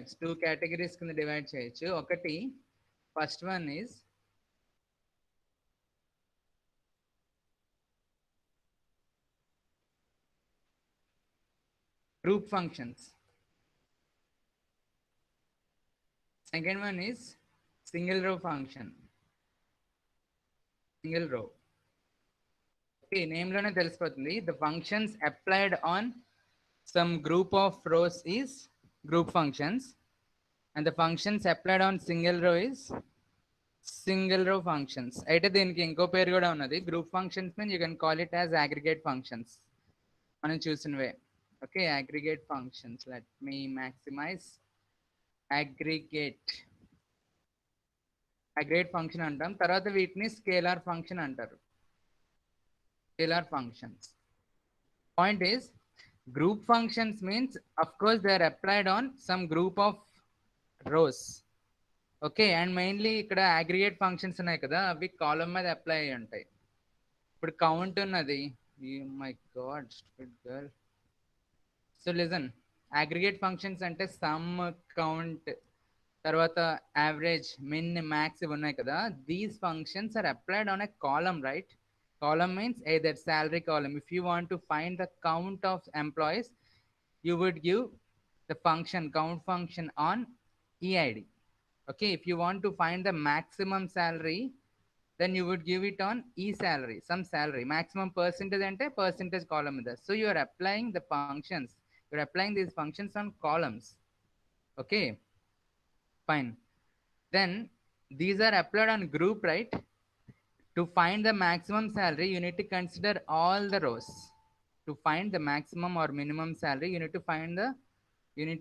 types, two categories కింద divide చేయొచ్చు. ఒకటి first one is group functions. Second one is single row function. Single row. Okay, name లోనే తెలిసిపోతుంది. The functions applied on some group of rows is group functions, and the functions applied on single row is single row functions. అయితే దీనికి ఇంకో పేరు కూడా ఉన్నది. Group functions mean you can call it as aggregate functions. మనం చూసినవే. Okay, aggregate functions. Let me maximize aggregate. aggregate function అంటాం. తర్వాత వీటిని స్కేలార్ ఫంక్షన్ అంటారు. Scalar functions. Point is, group functions means, of course, they are applied on some group of rows. Okay, and mainly ఇక్కడ aggregate functions ఉన్నాయి కదా, అవి column మీద apply అయ్యి ఉంటాయి. ఇప్పుడు కౌంట్ ఉన్నది. My god, stupid girl. So listen, aggregate functions అంటే సమ్, కౌంట్, తర్వాత యావరేజ్, మిన్, మ్యాక్స్ ఇవి ఉన్నాయి కదా. These functions are applied on a column, right? Column means either salary column. If you want to find the count of employees, you would give the function, count function on EID. Okay, if you want to find the maximum salary, then you would give it on E salary, some salary, maximum percentage ante percentage column ida. So you are applying the functions, you are applying these functions on columns. Okay, fine. Then these are applied on group, right? To find the maximum salary, you need to consider all the rows. To find the maximum or minimum salary, you need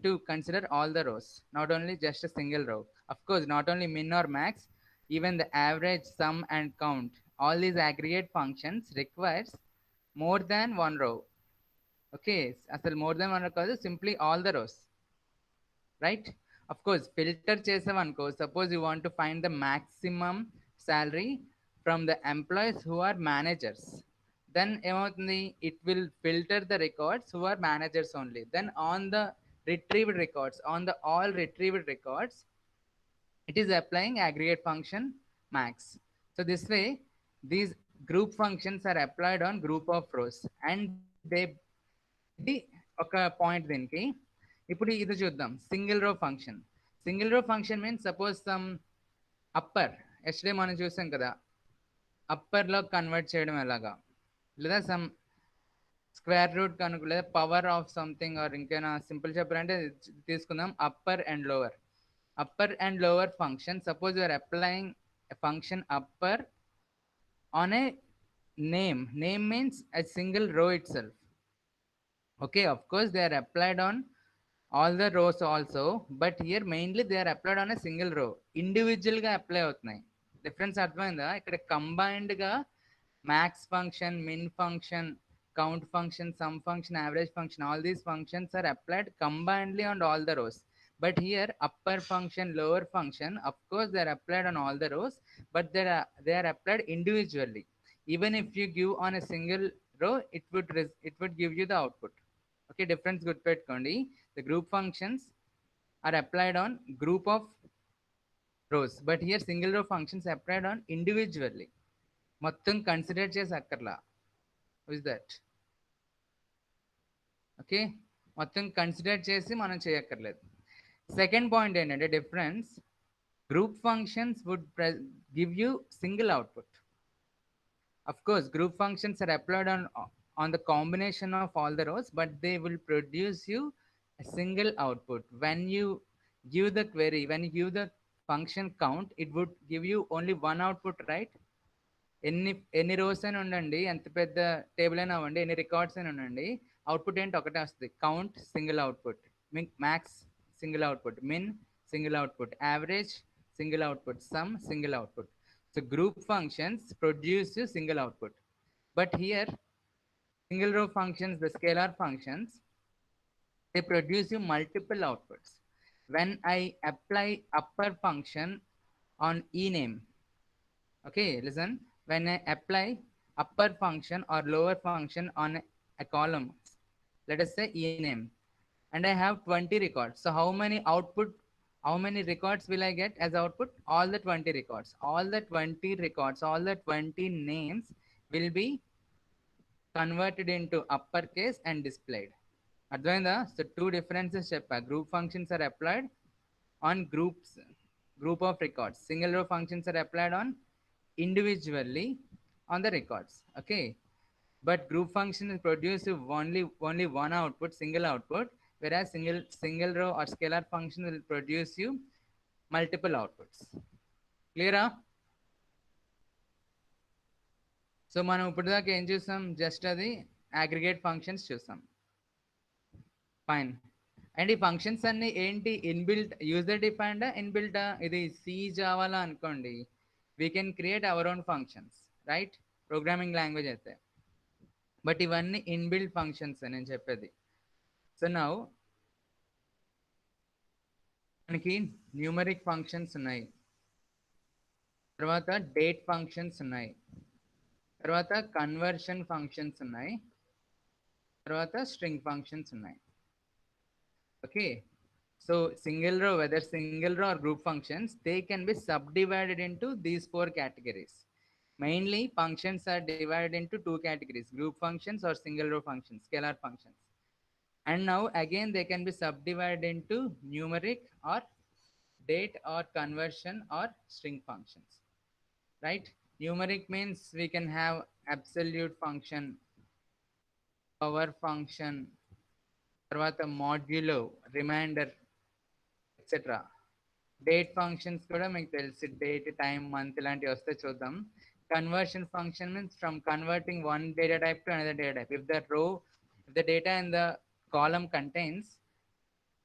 to consider all the rows, not only just a single row. Of course, not only min or max, even the average, sum, and count. All these aggregate functions requires more than one row. Okay, asal more than one row kaadu, simply all the rows, right? Of course, filter chesavanko, suppose you want to find the maximum salary from the employees who are managers, then it will filter the records who are managers only. Then on the retrieved records, on the all retrieved records, it is applying aggregate function max. So this way, these group functions are applied on group of rows, and they ఇది ఒక point. దీనికి ఇప్పుడు ఇది చూద్దాం, single row function. Single row function means suppose sum upper, yesterday మనం చూసాం కదా, అప్పర్లో convert చేయడం ఎలాగా, లేదా సమ్ స్క్వేర్ రూట్ కనుక, లేదా పవర్ ఆఫ్ సంథింగ్, ఆర్ ఇంకైనా సింపుల్ చెప్పాలంటే తీసుకుందాం upper and lower. Upper and lower function, suppose you are applying function upper on a name. Name means a single row itself. Okay, of course they are applied on all the rows also, but here mainly they are applied on a single row. Individual గా apply అవుతున్నాయి. Difference అర్థమైందా? ఇక్కడ combined గా max function, min function, count function, sum function, average function, all these functions are applied combinedly on all the rows. But here upper function, lower function, of course they are applied on all the rows, but they are applied individually. Even if you give on a single row, it would give you the output. Okay, difference గుర్తుపెట్టుకోండి. The group functions are applied on group of rows, but here single row functions applied on individually. మొత్తం consider చేసి అక్కర్లా. Is that okay? మొత్తం consider చేసి మనం చేయక్కర్లేదు. Second point ఏంటంటే difference, group functions would give you single output. Of course, group functions are applied on the combination of all the rows, but they will produce you a single output. When you give the query, when you give the function count, it would give you only one output, right? ఎన్ని rose అయినా ఉండండి, ఎంత పెద్ద table అయినా అవ్వండి, ఎన్ని records అయినా ఉండండి, అవుట్పుట్ ఏంటి ఒకటే వస్తుంది. Count single output, max single output, min single output, average single output, sum single output. So group functions produce a single output, but here single row functions, the scalar functions, they produce you multiple outputs. When I apply upper function on ename, okay, listen, when I apply upper function or lower function on a column, let us say ename, and I have 20 records. So how many output, how many records will I get as output? All the 20 records. All the 20 records, all the 20 names will be converted into uppercase and displayed. అర్థమైందా? So two differences చెప్పా. Group functions are applied on group of records. Single row functions are applied on individually on the records. Okay. But group function will produce only one output, single output, whereas single row or scalar function will produce you multiple outputs. Clear? So మనం ఇప్పుడు దాకా ఏం చూసాం? Just అది aggregate functions fine. ఫైన్. అండ్ ఈ functions అన్ని ఏంటి? ఇన్బిల్ట్, యూజర్ డిఫైన్డా ఇన్బిల్టా? ఇది సి జావాలా అనుకోండి, we can create our own functions, right? Programming language అయితే. బట్ ఇవన్నీ ఇన్బిల్ట్ ఫంక్షన్స్ నేను చెప్పేది. సో నౌ మనకి న్యూమరిక్ ఫంక్షన్స్ ఉన్నాయి, తర్వాత డేట్ ఫంక్షన్స్ ఉన్నాయి, తర్వాత కన్వర్షన్ ఫంక్షన్స్ ఉన్నాయి, తర్వాత స్ట్రింగ్ ఫంక్షన్స్ ఉన్నాయి. Okay, so single row, whether single row or group functions, they can be subdivided into these 4 categories. Mainly functions are divided into 2 categories: group functions or single row functions, scalar functions. And now again they can be subdivided into numeric or date or conversion or string functions, right? Numeric means we can have absolute function, power function, తర్వాత modulo, remainder, etc. Date functions కూడా మీకు తెలుసు, date, time, month ఇలాంటివి వస్తే చూద్దాం. Conversion function means from converting one data type to another data type. If the data in the column contains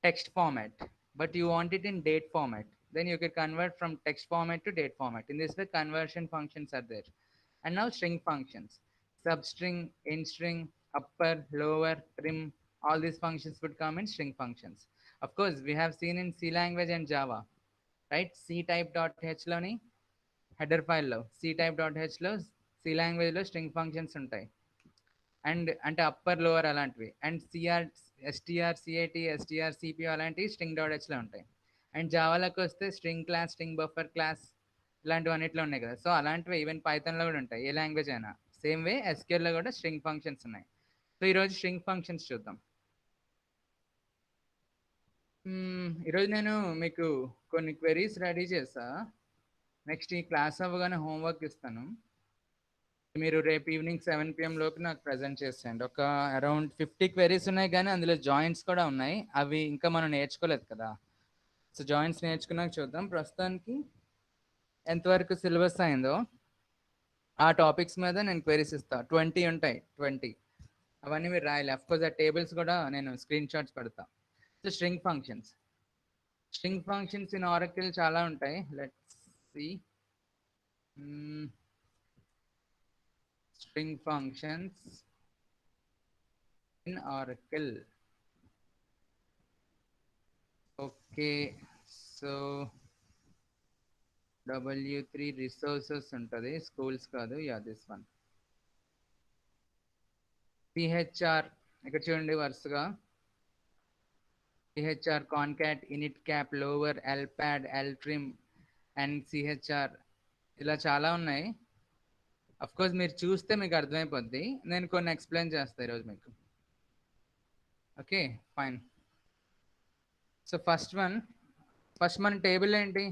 text format but you want it in date format, then you can convert from text format to date format. In this way conversion functions are there. And now string functions, substring, in-string, upper, lower, trim, all these functions would come in string functions. Of course we have seen in C language and Java, right? C type.h లోని header ఫైల్లో C type.h లో C language లో string functions ఉంటాయి. And అంటే upper lower అలాంటివి. And str cat str cpu అలాంటివి string dot హెచ్లో ఉంటాయి. And జావాలోకి వస్తే string class, string buffer class ఇలాంటివి అన్నిట్లో ఉన్నాయి కదా. సో అలాంటివి ఈవెన్ పైథాన్లో కూడా ఉంటాయి, ఏ లాంగ్వేజ్ అయినా. సేమ్ వే ఎస్క్యూఎల్లో కూడా స్ట్రింగ్ ఫంక్షన్స్ ఉన్నాయి. సో ఈరోజు స్ట్రింగ్ ఫంక్షన్స్ చూద్దాం. ఈరోజు నేను మీకు కొన్ని క్వెరీస్ రెడీ చేసా. నెక్స్ట్ ఈ క్లాస్ అవ్వగానే హోంవర్క్ ఇస్తాను, మీరు రేపు ఈవినింగ్ 7 PM లోపు నాకు ప్రజెంట్ చేసేయండి. ఒక అరౌండ్ 50 క్వెరీస్ ఉన్నాయి, కానీ అందులో జాయింట్స్ కూడా ఉన్నాయి, అవి ఇంకా మనం నేర్చుకోలేదు కదా. సో జాయింట్స్ నేర్చుకున్నాక చూద్దాం. ప్రస్తుతానికి ఎంతవరకు సిలబస్ అయిందో ఆ టాపిక్స్ మీద నేను క్వెరీస్ ఇస్తాను. 20 ఉంటాయి, 20 అవన్నీ మీరు రాయాలి. అఫ్కోర్స్ ఆ టేబుల్స్ కూడా నేను స్క్రీన్ షాట్స్ పెడతా. So string functions, string functions in Oracle చాలా ఉంటాయి. Let's see. String functions in Oracle. Okay, so W3 resources untadi, schools kaadu. Yeah, this one. CHR ikkada chudandi varusaga. CHR concat, init cap, lower, lpad, ltrim and CHR ఇలా చాలా ఉన్నాయి. Of course మీరు చూస్తే మీకు అర్థమైపోద్ది, నేను కొన్ని explain చేస్తాను ఈరోజు మీకు. Okay fine. సో ఫస్ట్ మన టేబుల్ ఏంటి?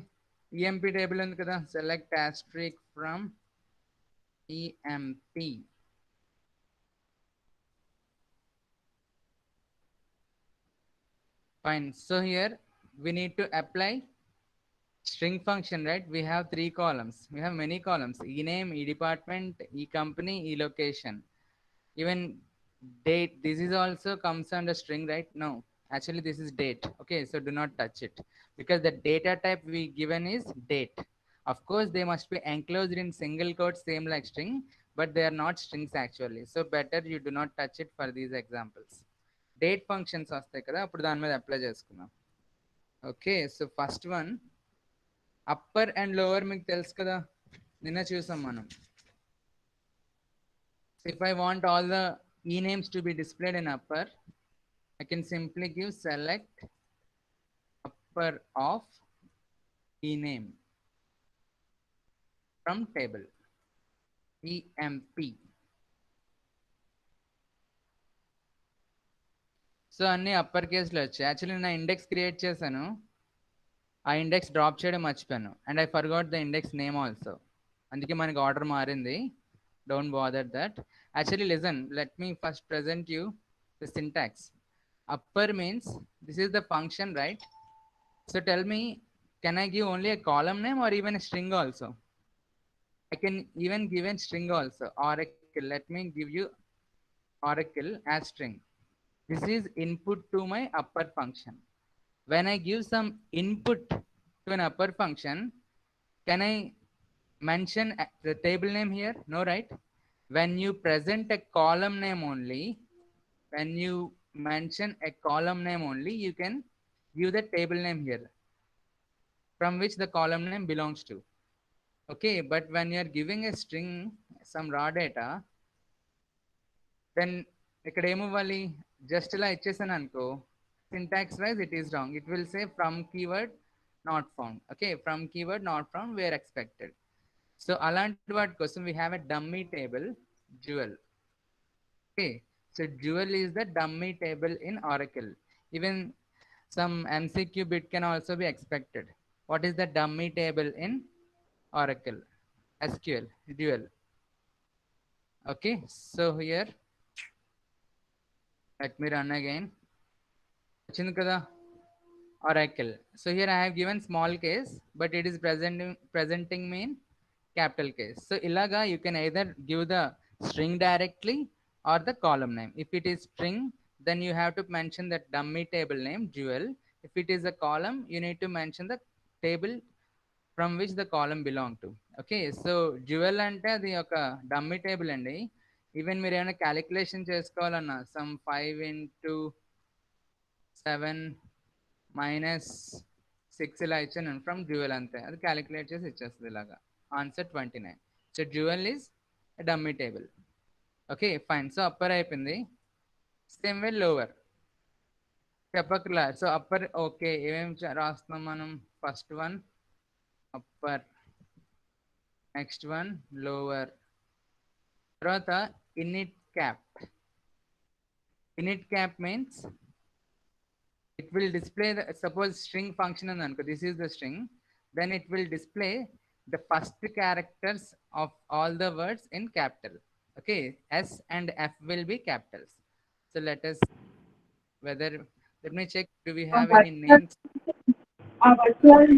ఈఎంపీ టేబుల్ ఉంది కదా. Select asterisk from EMP. Fine. So here we need to apply string function, right? We have 3 columns, we have many columns: e-name, e-department, e-company, e-location, even date. This is also comes under string, right? No, actually this is date. Okay, so do not touch it because the data type we given is date. Of course they must be enclosed in single quotes, same like string, but they are not strings actually, so better you do not touch it for these examples. Date functions వస్తాయి కదా, అప్పుడు దాని మీద apply చేసుకుందాం. Okay, so first one upper and lower మీకు తెలుసు కదా, నిన్న చూసాం మనం. If I want all the e names to be displayed in upper, I can simply give select upper of key name from table, EMP. So అన్ని upper కేసులో వచ్చాయి. Actually నా ఇండెక్స్ క్రియేట్ చేశాను, ఆ ఇండెక్స్ డ్రాప్ చేయడం మర్చిపోయాను. And I forgot the index name also. అందుకే మనకి ఆర్డర్ మారింది. Don't bother that. Actually listen, let me first present you the syntax. Upper means this is the function, right? So tell me, can I give only a column name or even a string also? I can even give a string also. Oracle, let me give you Oracle as string. This is input to my upper function. When I give some input to an upper function, can I mention the table name here? No, right? When you present a column name only, when you mention a column name only, you can give the table name here from which the column name belongs to. Okay, but when you are giving a string, some raw data, then ఇక్కడ ఏమవ్వాలి? Just ఇలా ఇచ్చేసాను అనుకో, syntax wise it is wrong. It will say from keyword not found. Okay, from keyword not found where expected. So అలాంటి వాటి కోసం we have a dummy table jewel. Okay, so jewel is the dummy table in Oracle. Even some MCQ bit can also be expected. What is the dummy table in Oracle? SQL, dual. Okay, so here, let me run again. వచ్చింది కదా Oracle. So here I have given small case, but it is presenting me in capital case. So ilaga you can either give the string directly or the column name. If it is string, then you have to mention that dummy table name jewel. If it is a column, you need to mention the table from which the column belong to. Okay, so jewel అంటే అది ఒక dummy table అండి. Even మీరు ఏమైనా calculation చేసుకోవాలన్నా some 5 into 7 minus 6 ఇలా ఇచ్చాను from jewel, అంతే, అది క్యాలిక్యులేట్ చేసి ఇచ్చేస్తుంది ఇలాగా. Answer 29. So jewel is a dummy table. Okay fine. So upper అయిపోయింది. సేమ్ వే లోవర్ చెప్పకలా. సో అప్పర్ ఓకే, ఏమేమి రాస్తున్నాం మనం? First one upper, next one lower, తర్వాత init cap. Init cap means it will display the, suppose string function and anko, this is the string, then it will display the first characters of all the words in capital. Okay, S and F will be capitals. So let us, whether, let me check, do we have any names? Hello sir.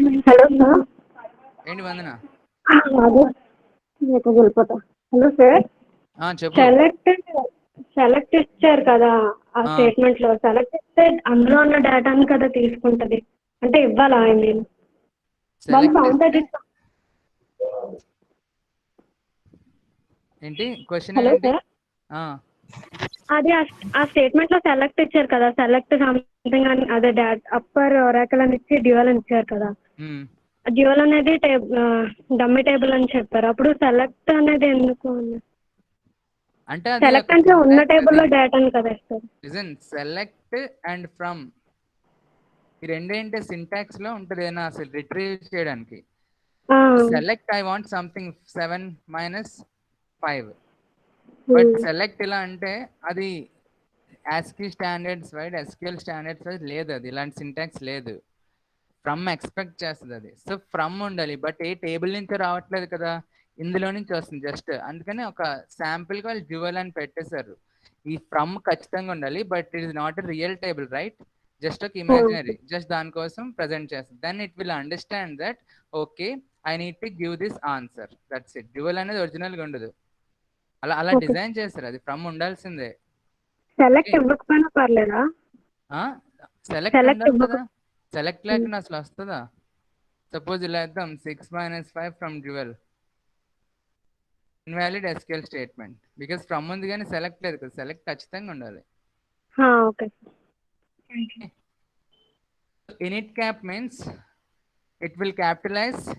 ఏంటి వందన? Hello sir, చెప్పు. Select ఇచ్చారు కదా ఆ statement లో, select ఇస్తే అందులో ఉన్న డేటాను కదా తీసుకుంటది, అంటే ఇవ్వాలా? ఐ మీన్ ఏంటి క్వశ్చన్? హలో సార్, అది ఆ స్టేట్మెంట్ లో సెలెక్ట్ ఇచ్చారు కదా, సెలెక్ట్ సంథింగ్ అని, అదే అప్పర్ ఒరాకిల్ అని ఇచ్చి డ్యూయల్ అని ఇచ్చారు కదా. డ్యూయల్ అనేది డమ్మీ టేబుల్ అని చెప్పారు, అప్పుడు సెలెక్ట్ అనేది ఎందుకు? అంటే సెలెక్ట్ అంటే ఉన్న టేబుల్లో డేటాను కదా ఇస్తారు. లిజన్, సెలెక్ట్ అండ్ ఫ్రమ్ ఈ రెండేంటే సింటాక్స్ లో ఉంటది ఏనా అసలు రిట్రీవ్ చేయడానికి. Select I want something 7 minus 5, but select ఇలా అంటే అది ASCII standards wide, SQL standards wide లేదు, అది ఇలాంటి సింటాక్స్ లేదు. ఫ్రమ్ ఎక్స్పెక్ట్ చేస్తుంది అది. సో ఫ్రమ్ ఉండాలి, బట్ ఏ టేబుల్ నుంచి రావట్లేదు కదా, ఇందులో నుంచి వస్తుంది జస్ట్. అందుకని ఒక శాంపుల్ గా వాళ్ళు డ్యూయల్ అని పెట్టేశారు. ఈ ఫ్రమ్ ఖచ్చితంగా ఉండాలి, but it is not a real table, right? Just ఒక ఇమాజినరీ, జస్ట్ దానికోసం ప్రజెంట్ చేస్తుంది. Then it will understand that okay I need to give this answer, that's it. Dual అనేది ఒరిజినల్ గా ఉండదు, అలా అలా డిజైన్ చేస్తారు. అది ఫ్రమ్ ఉండాల్సిందే. సెలెక్ట్ ఇవ్వకపోయినా పర్లేదా? సెలెక్ట్ ఉండాలి కదా, సెలెక్ట్ లేకుండా అసలు వస్తుందా? సపోజ్ ఇలా ఇద్దాం 6 minus 5 from dual, invalid SQL statement, because from ఉంది కానీ సెలెక్ట్ లేదు కదా, సెలెక్ట్ ఖచ్చితంగా ఉండాలి. Okay. init cap means it will capitalize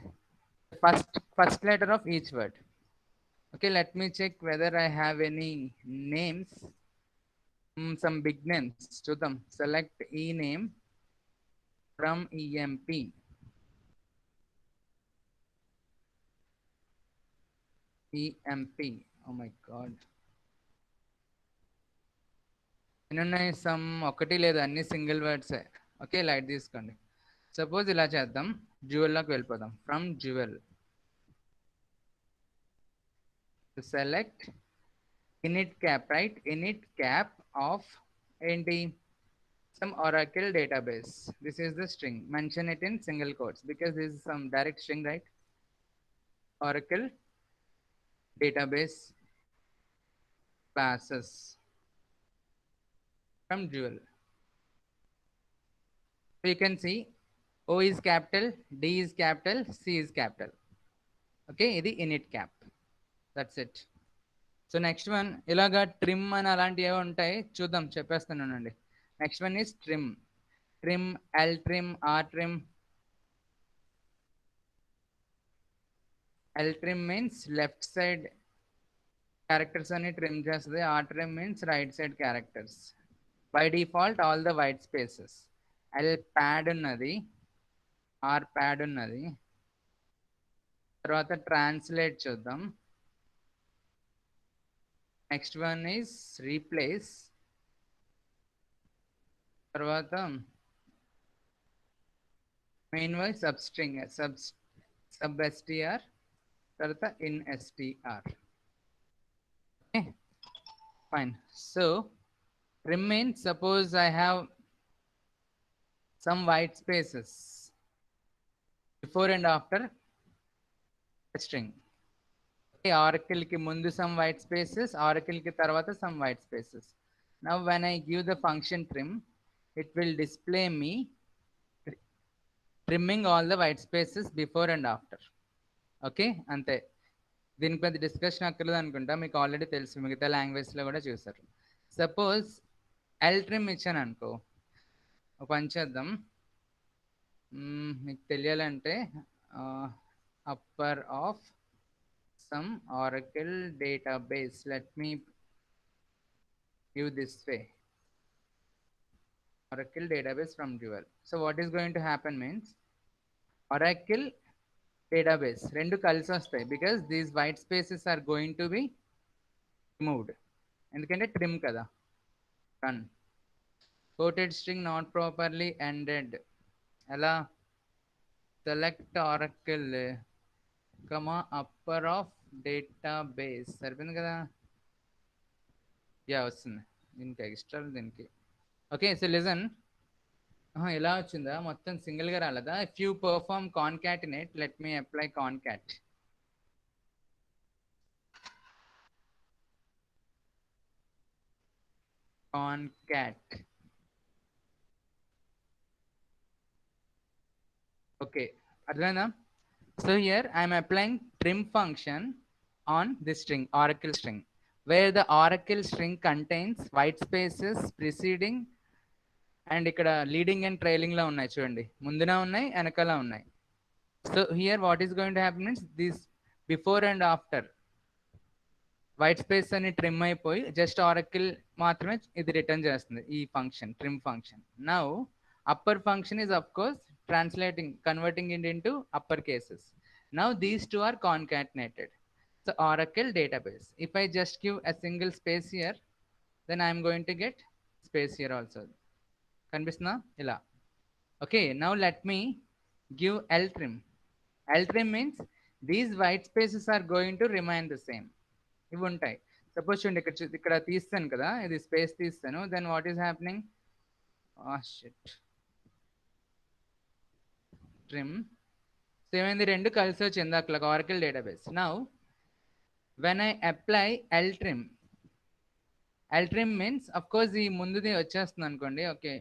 first letter of each word. Okay, let me check whether I have any names. Some big names చూద్దాం. Select e name from emp. emp. Oh my god, ఎన్ని ఉన్నాయి? Some ఒకటి లేదు, అన్ని single వర్డ్సే. Okay, light తీసుకోండి. Suppose ఇలా చేద్దాం, జ్యువెల్లోకి వెళ్ళిపోదాం. From dual select init cap, right? Init cap of ఏంటి, some oracle database. This is the string, mention it in single quotes because this is some direct string, right? Oracle database classes from Jewel. So you can see O is capital, D is capital, C is capital. Okay, ఇది init cap. That's it. So next one ఇలాగా trim అని అలాంటివి ఏవో ఉంటాయి, చూద్దాం, చెప్పేస్తానండి. Next one is trim. Trim, L trim, R trim. L trim means left side characters అని trim చేస్తుంది. R trim means right side characters. By default all the white spaces. L pad ఉన్నది, R pad ఉన్నది. తర్వాత translate చూద్దాం. Next one is replace. తర్వాత మెయిన్ వాయిస్ substring, sub STR, తర్వాత in STR. Okay fine. So trim means suppose I have some white spaces before and after a string. Oracle ki mundu some white spaces, Oracle ki tarvata some white spaces. Now when I give the function trim, it will display me trimming all the white spaces before and after. Okay, ante. దీనికి పెద్ద discussion అక్కర్లేదు అనుకుంటా, మీకు already తెలుసు, మిగతా లాంగ్వేజ్లో కూడా చూసారు. సపోజ్ ఎల్ ట్రిమ్ ఇచ్చాను అనుకో, ఒక పని చేద్దాం, మీకు తెలియాలంటే upper of some Oracle database. Let me give this way, Oracle database from Jewel. So what is going to happen means Oracle database rendu kalisi vastayi because these white spaces are going to be removed. Endukante trim kada. Run. Quoted string not properly ended. Ela select Oracle comma upper of database. సరిపోయింది కదా? Yeah వస్తుంది, దీనికి extra దీనికి. Okay, so listen. ఇలా వచ్చిందా? మొత్తం సింగిల్గా రాలేదా? If you perform concatenate, let me apply concat. Concat. Okay, అర్థమైందా? So here I am applying trim function on this string, Oracle string, where the Oracle string contains white spaces preceding and ikkada leading and trailing la unnai chudandi, munduna unnai enakala unnai. So here what is going to happen is this before and after white space ani trim అయిపోయి just Oracle మాత్రమే ఇది return చేస్తుంది, ఈ function trim function. Now upper function is of course translating, converting it into upper cases. Now these two are concatenated. So Oracle database, if I just give a single space here, then I am going to get space here also. Kanpistuna ila. Okay, now let me give L trim. L trim means these white spaces are going to remain the same. ఇవి ఉంటాయి. Suppose చూడండి, ఇక్కడ తీస్తాను కదా, ఇది space తీస్తాను, then what is happening, trim. So ఏమైంది, రెండు కలిసి వచ్చింది అట్లా Oracle database. Now when I apply L trim means of course ఈ ముందుది వచ్చేస్తుంది అనుకోండి. ఓకే,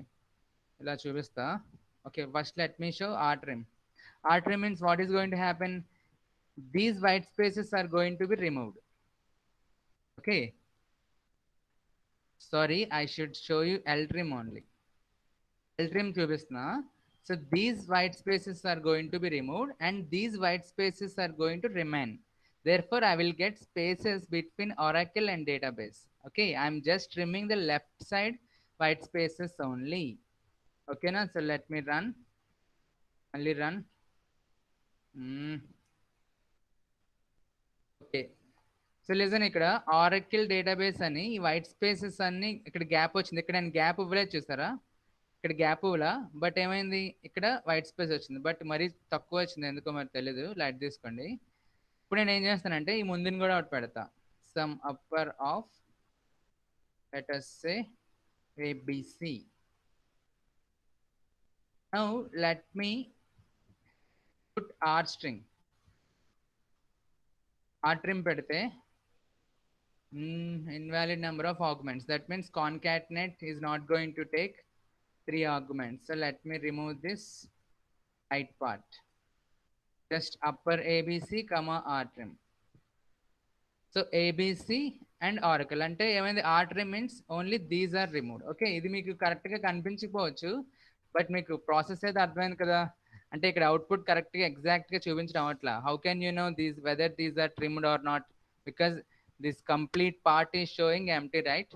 ఇలా చూపిస్తా. Okay, first let me show R trim. R trim means what is going to happen, these white spaces are going to be removed. Okay, sorry, I should show you L trim only. L trim చూపిస్తున్నా. So these white spaces are going to be removed and these white spaces are going to remain. Therefore I will get spaces between Oracle and database. Okay, I'm just trimming the left side white spaces only. Okay na, so let me run, only run. Okay, so listen ఇక్కడ Oracle database అని ఈ white spaces అన్ని ఇక్కడ gap వచ్చింది. ఇక్కడ నేను gap ఇవ్వలేదు చూసారా, ఇక్కడ గ్యాప్ ఇవ్వలా, బట్ ఏమైంది ఇక్కడ వైట్ స్పేస్ వచ్చింది, బట్ మరీ తక్కువ వచ్చింది ఎందుకో మరి తెలీదు, లైట్ తీసుకోండి. ఇప్పుడు నేను ఏం చేస్తానంటే ఈ ముందుని కూడా ఒకటి పెడతా, some upper of let us say ABC. Now let me put R string. R trim పెడితే invalid number of arguments. That means concatenate is not going to take 3 arguments. So let me remove this right part. Just upper ABC comma R trim. So ABC and Oracle అంటే ఏమైంది, R trim means only these are removed. Okay, ఇది మీకు కరెక్ట్గా కనిపించకపోవచ్చు, but మీకు process అయితే అర్థమైంది కదా. అంటే ఇక్కడ అవుట్పుట్ కరెక్ట్గా ఎగ్జాక్ట్గా చూపించడం అట్లా. How can you know these whether these are trimmed or not, because this complete part is showing empty, right?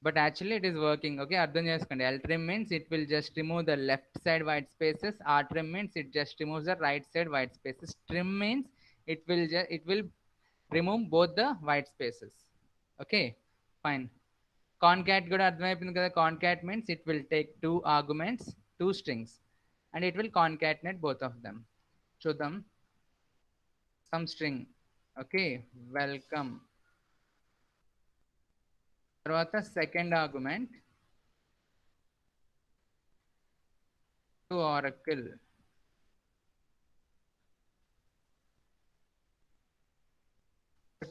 But actually it is working. Okay, అర్థం చేసుకోండి. L trim means it will just remove the left side white spaces. R trim means it just removes the right side white spaces. Trim means it will remove both the white spaces. Okay, fine. Concat కూడా అర్థమైపోయింది కదా. Concat means it will take 2 arguments, 2 strings, and it will concatenate both of them. చూద్దాం. Some string. Okay, welcome. తర్వాత second argument to Oracle.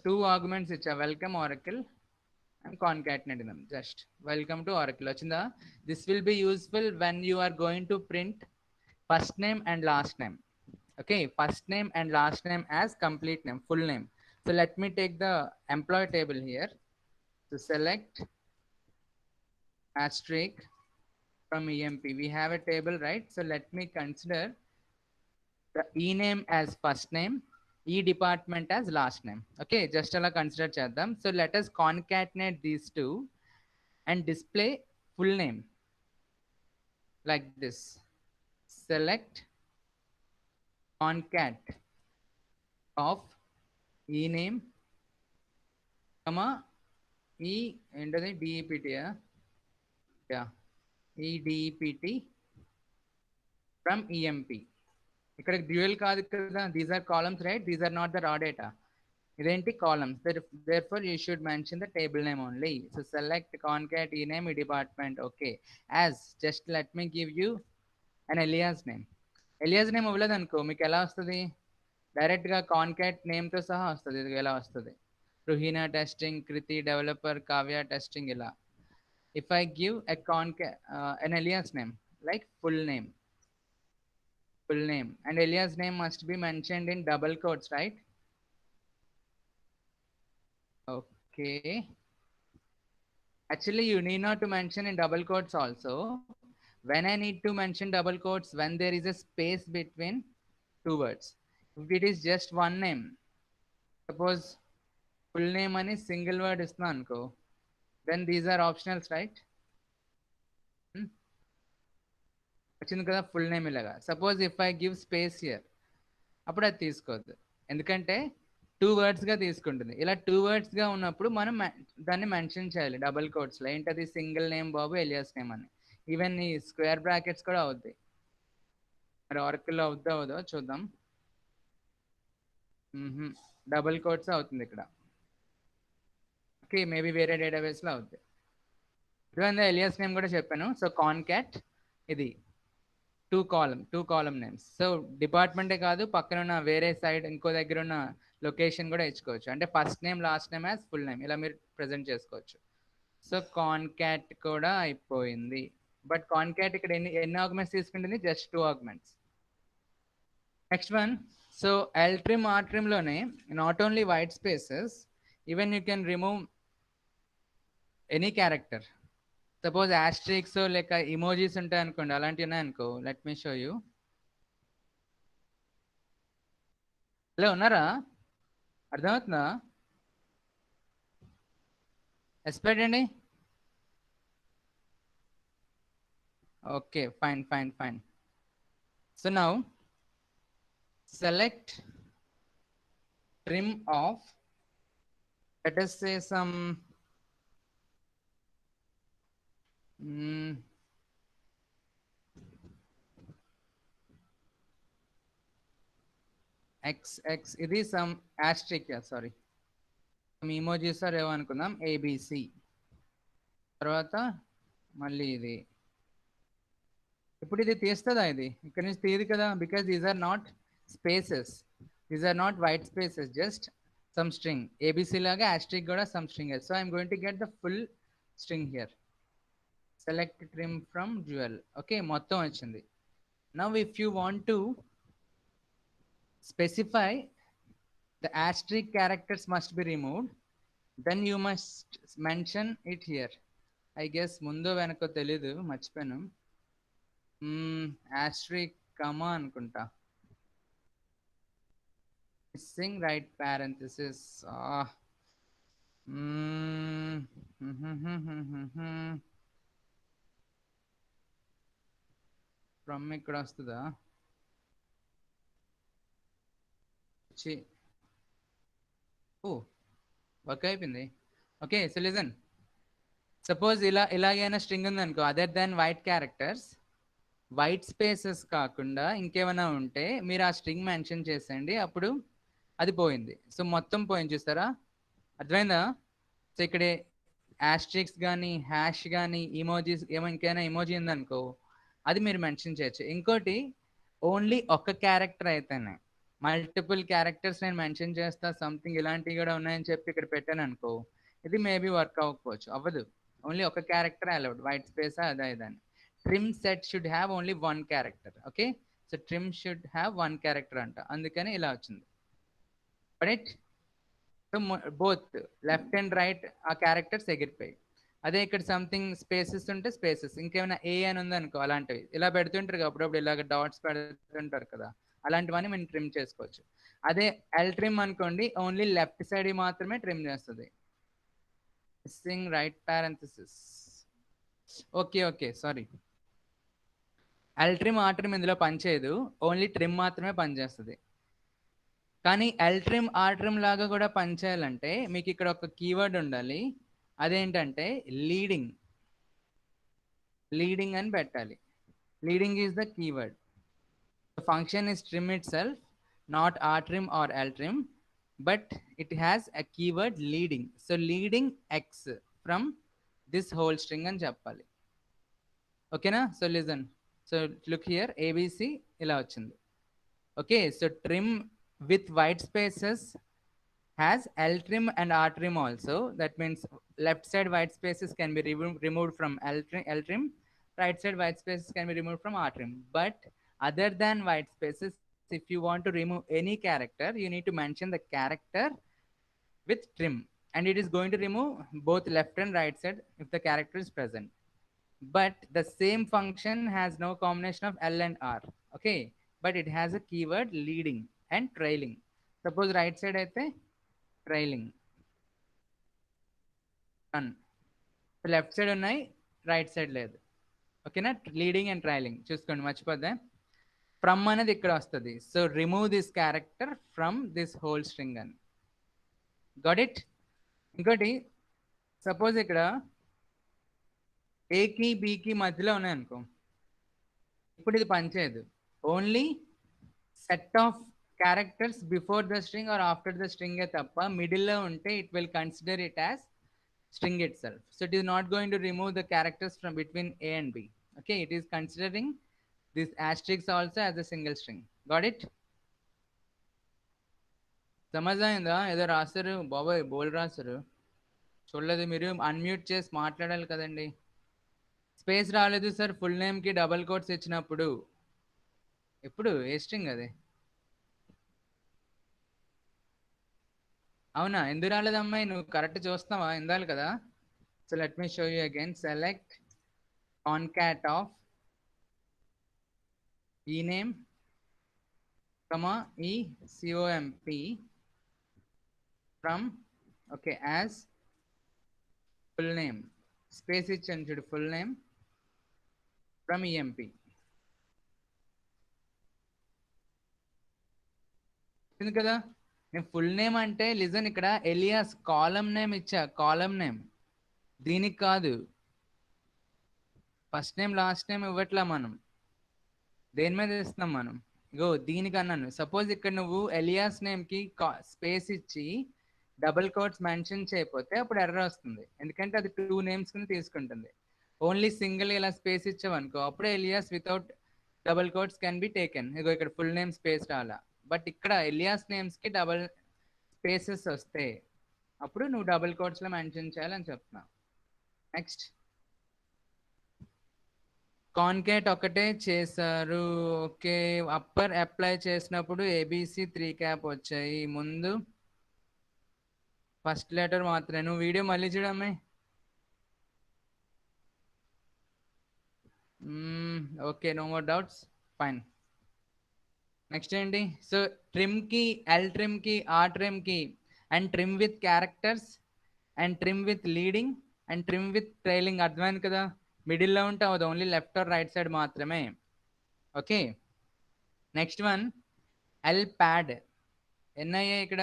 Two arguments ఇచ్చా, welcome Oracle and concatenate them. Just welcome to Oracle వచ్చిందా. This will be useful when you are going to print first name and last name. Okay, first name and last name as complete name, full name. So let me take the employee table here. So select asterisk from EMP. We have a table, right? So let me consider the E name as first name, E department as last name. Okay, just ala consider cheddam. So let us concatenate these two and display full name like this. Select concat of E name, comma E into the DEPT, yeah, EDEPT from EMP. ఇక్కడ dual కాదు కదా, these are columns, right? These are not the raw data. ఇదేంటి columns, therefore you should mention the table name only. So select concat E name, E department. Okay, as just let me give you an alias name. alias name ఇవ్వలేదు అనుకో, మీకు ఎలా వస్తుంది, డైరెక్ట్గా కాన్కాట్ నేమ్తో సహా వస్తుంది. ఇది ఎలా వస్తుంది, రుహీనా టెస్టింగ్, కృతి డెవలపర్, కావ్య టెస్టింగ్, ఇలా. If I give a an alias name like full name, and alias name must be mentioned in double quotes, right? Okay, actually you need not to mention in double quotes also. When I need to mention double quotes, when there is a space between 2 words. If it is just one name, suppose full name ani single word isna anko, then these are optionals, right? వచ్చింది కదా full name ఇలాగా. Suppose if I give space here, అప్పుడు అది తీసుకోవద్దు, ఎందుకంటే 2 wordsగా తీసుకుంటుంది. ఇలా 2 wordsగా ఉన్నప్పుడు మనం దాన్ని మెన్షన్ చేయాలి డబుల్ కోట్స్లో. ఏంటది, సింగిల్ నేమ్ బాబు ఎలియాస్ నేమ్ అని. ఈవెన్ ఈ స్క్వేర్ బ్రాకెట్స్ కూడా అవుతాయి. మరి ఆర్కిల్లో అవుద్దో చూద్దాం. డబుల్ కోట్స్ అవుతుంది ఇక్కడ. ఓకే, మేబీ వేరే డేటాబేస్లో అవుతాయి. ఇవన్నీ ఎలియాస్ నేమ్ కూడా చెప్పాను. సో కాన్కాట్ ఇది 2 column నేమ్స్. సో డిపార్ట్మెంటే కాదు, పక్కన ఉన్న వేరే సైడ్ ఇంకో దగ్గర ఉన్న లొకేషన్ కూడా ఇచ్చుకోవచ్చు. అంటే first name last name as full name, ఇలా మీరు ప్రజెంట్ చేసుకోవచ్చు. సో కాన్కాట్ కూడా అయిపోయింది. బట్ కాన్కాట్ ఇక్కడ ఎన్ని ఆర్గ్యుమెంట్స్ తీసుకుంటుంది, just 2 arguments. Next one, so L trim R ట్రిమ్లోనే not only white spaces, even you can remove any character. Suppose asterisks లేక ఇమోజీస్ ఉంటాయి అనుకోండి, అలాంటివి ఉన్నాయి అనుకో. Let me show you. Hello, ఉన్నారా? అర్థమవుతుందా? ఎస్ పెట్టండి. Okay, fine. So now select trim of, let us say some x ఇది some asterisk, sorry, some emojis are ఏమనుకుందాం ABC, తర్వాత మళ్ళీ ఇది. ఇప్పుడు ఇది తీస్తుందా? ఇది ఇక్కడ నుంచి తీయదు కదా, because these are not spaces, these are not white spaces, just some string. ABC లాగా asterisk కూడా some string. So I'm going to get the full string here. Select trim from dual. Okay, మొత్తం వచ్చింది. Now if you want to specify the asterisk characters must be removed, then you must mention it here. I guess ముందో వెనకో తెలీదు, మర్చిపోయాను. asterisk comma అనుకుంటా, missing right parenthesis. From ఇక్కడ వస్తుందా? Oh work అయిపోయింది. Okay, so listen, suppose ఇలాగైనా string ఉంది అనుకో, other than white characters, white spaces కాకుండా ఇంకేమైనా ఉంటే మీరు ఆ స్ట్రింగ్ మెన్షన్ చేసేయండి, అప్పుడు అది పోయింది. సో మొత్తం పోయింది, చూస్తారా? అర్థమైందా? సో ఇక్కడ యాస్ట్రిక్స్ కానీ హ్యాష్ కానీ ఇమోజీస్ ఇంకైనా ఇమోజీ ఉందనుకో, అది మీరు మెన్షన్ చేయొచ్చు. ఇంకోటి, ఓన్లీ ఒక క్యారెక్టర్ అయితేనే, మల్టిపుల్ క్యారెక్టర్స్ నేను మెన్షన్ చేస్తా సంథింగ్ ఇలాంటివి కూడా ఉన్నాయని చెప్పి ఇక్కడ పెట్టాను అనుకో, ఇది మేబీ వర్క్ అవ్వకపోవచ్చు, అవ్వదు. ఓన్లీ ఒక క్యారెక్టర్ అలౌడ్, వైట్ స్పేస్ అదా ఇదని. Trim set should have only one character. Okay, so trim should have one character అంట, అందుకని ఇలా వచ్చింది. Right? So both left and right ఆ క్యారెక్టర్స్ ఎగిరిపోయి. అదే ఇక్కడ సంథింగ్ స్పేసెస్ ఉంటే స్పేసెస్, ఇంకేమైనా ఏ అని ఉందనుకో, అలాంటివి ఇలా పెడుతుంటారు కదా అప్పుడప్పుడు, ఇలాగ డాట్స్ పెడుతుంటారు కదా, అలాంటివన్నీ మనం ట్రిమ్ చేసుకోవచ్చు. అదే ఎల్ ట్రిమ్ అనుకోండి, ఓన్లీ లెఫ్ట్ సైడ్ మాత్రమే ట్రిమ్ చేస్తుంది. Missing right parenthesis. Okay, sorry. L trim ఆ ట్రిమ్ ఇందులో పనిచేయదు, ఓన్లీ ట్రిమ్ మాత్రమే పనిచేస్తుంది. కానీ ఎల్ ట్రిమ్ ఆ ట్రిమ్ లాగా కూడా పనిచేయాలంటే మీకు ఇక్కడ ఒక కీవర్డ్ ఉండాలి. అదేంటంటే లీడింగ్ అని పెట్టాలి. Leading is the keyword. The function is trim itself, not rtrim or ltrim, but it has a keyword leading. So leading x from this whole string అని చెప్పాలి. ఓకేనా? So listen, so look here, ABC ఇలా వచ్చింది. Okay, so trim with white spaces has ltrim and rtrim also. That means left side white spaces can be removed from ltrim, right side white spaces can be removed from rtrim. But other than white spaces, if you want to remove any character, you need to mention the character with trim, and it is going to remove both left and right side if the character is present. But the same function has no combination of L and R. Okay, but it has a keyword leading and trailing. Suppose right side అయితే trailing, run. Left side ఉన్నాయి, right side లేదు. ఓకేనా? Leading and trailing చూసుకోండి, మర్చిపోద్దా. From అనేది ఇక్కడ వస్తుంది. So remove this character from this whole string అని. Got it? ఇంకోటి, సపోజ్ ఇక్కడ ఏకి బికి మధ్యలో ఉన్నాయనుకో, ఇప్పుడు ఇది పనిచేయదు. Only set of characters before the string or after the string tappa middle lo unte it will consider it as string itself. So it is not going to remove the characters from between A and B. Okay, it is considering this asterisk also as a single string. Got it? సమజైందా? ఏదో రాశారు బాబాయ్, బోల్ రాశారు, చూడలేదు మీరు. Unmute చేసి మాట్లాడాలి కదండి. Space రాలేదు సార్ ఫుల్ నేమ్కి డబల్ కోట్స్ ఇచ్చినప్పుడు. ఎప్పుడు? ఏ స్ట్రింగ్ అది? అవునా? ఎందుకు రాలేదు అమ్మాయి? నువ్వు కరెక్ట్ చూస్తావా? ఇందాలి కదా. So let me show you again. Select concat of E name comma ECOMP from, okay, as full name, space ఇచ్చాను చూడు, full name from EMP. కదా నేను ఫుల్ నేమ్ అంటే లిజన్ ఇక్కడ ఎలియాస్ కాలమ్ నేమ్ ఇచ్చా, కాలమ్ నేమ్, దీనికి కాదు. First name last name ఇవ్వట్లా మనం, దేని మీద ఇస్తున్నాం మనం, ఇగో దీనికి అన్నాను. సపోజ్ ఇక్కడ నువ్వు ఎలియాస్ నేమ్కి స్పేస్ ఇచ్చి డబుల్ కోట్స్ మెన్షన్ చేయకపోతే అప్పుడు ఎర్రర్ వస్తుంది, ఎందుకంటే అది 2 నేమ్స్ కింద తీసుకుంటుంది. ఓన్లీ సింగిల్ ఇలా స్పేస్ ఇచ్చావనుకో అప్పుడే alias without double quotes can be taken. ఇగో ఇక్కడ ఫుల్ నేమ్ స్పేస్ రాలా, బట్ ఇక్కడ ఎలియాస్ నేమ్స్కి డబుల్ స్పేసెస్ వస్తే అప్పుడు నువ్వు డబుల్ కోట్స్లో మెన్షన్ చేయాలని చెప్తున్నా. నెక్స్ట్ కాన్కేట్ ఒకటే చేశారు, ఓకే. అప్పర్ అప్లై చేసినప్పుడు ఏబిసి 3 క్యాప్ వచ్చాయి, ముందు ఫస్ట్ లెటర్ మాత్రమే. నువ్వు వీడియో మళ్ళీ చూడమ్మే. Okay, no more doubts, fine. Next ఏంటి, సో ట్రిమ్కి, ఎల్ ట్రిమ్కి, ఆర్ ట్రిమ్కి, and trim with characters, and trim with leading, and trim with trailing. అర్థమైంది కదా, మిడిల్లో ఉంటే అది only left or right side మాత్రమే. Okay, next one L pad. ఎన్నయ్యాయి ఇక్కడ,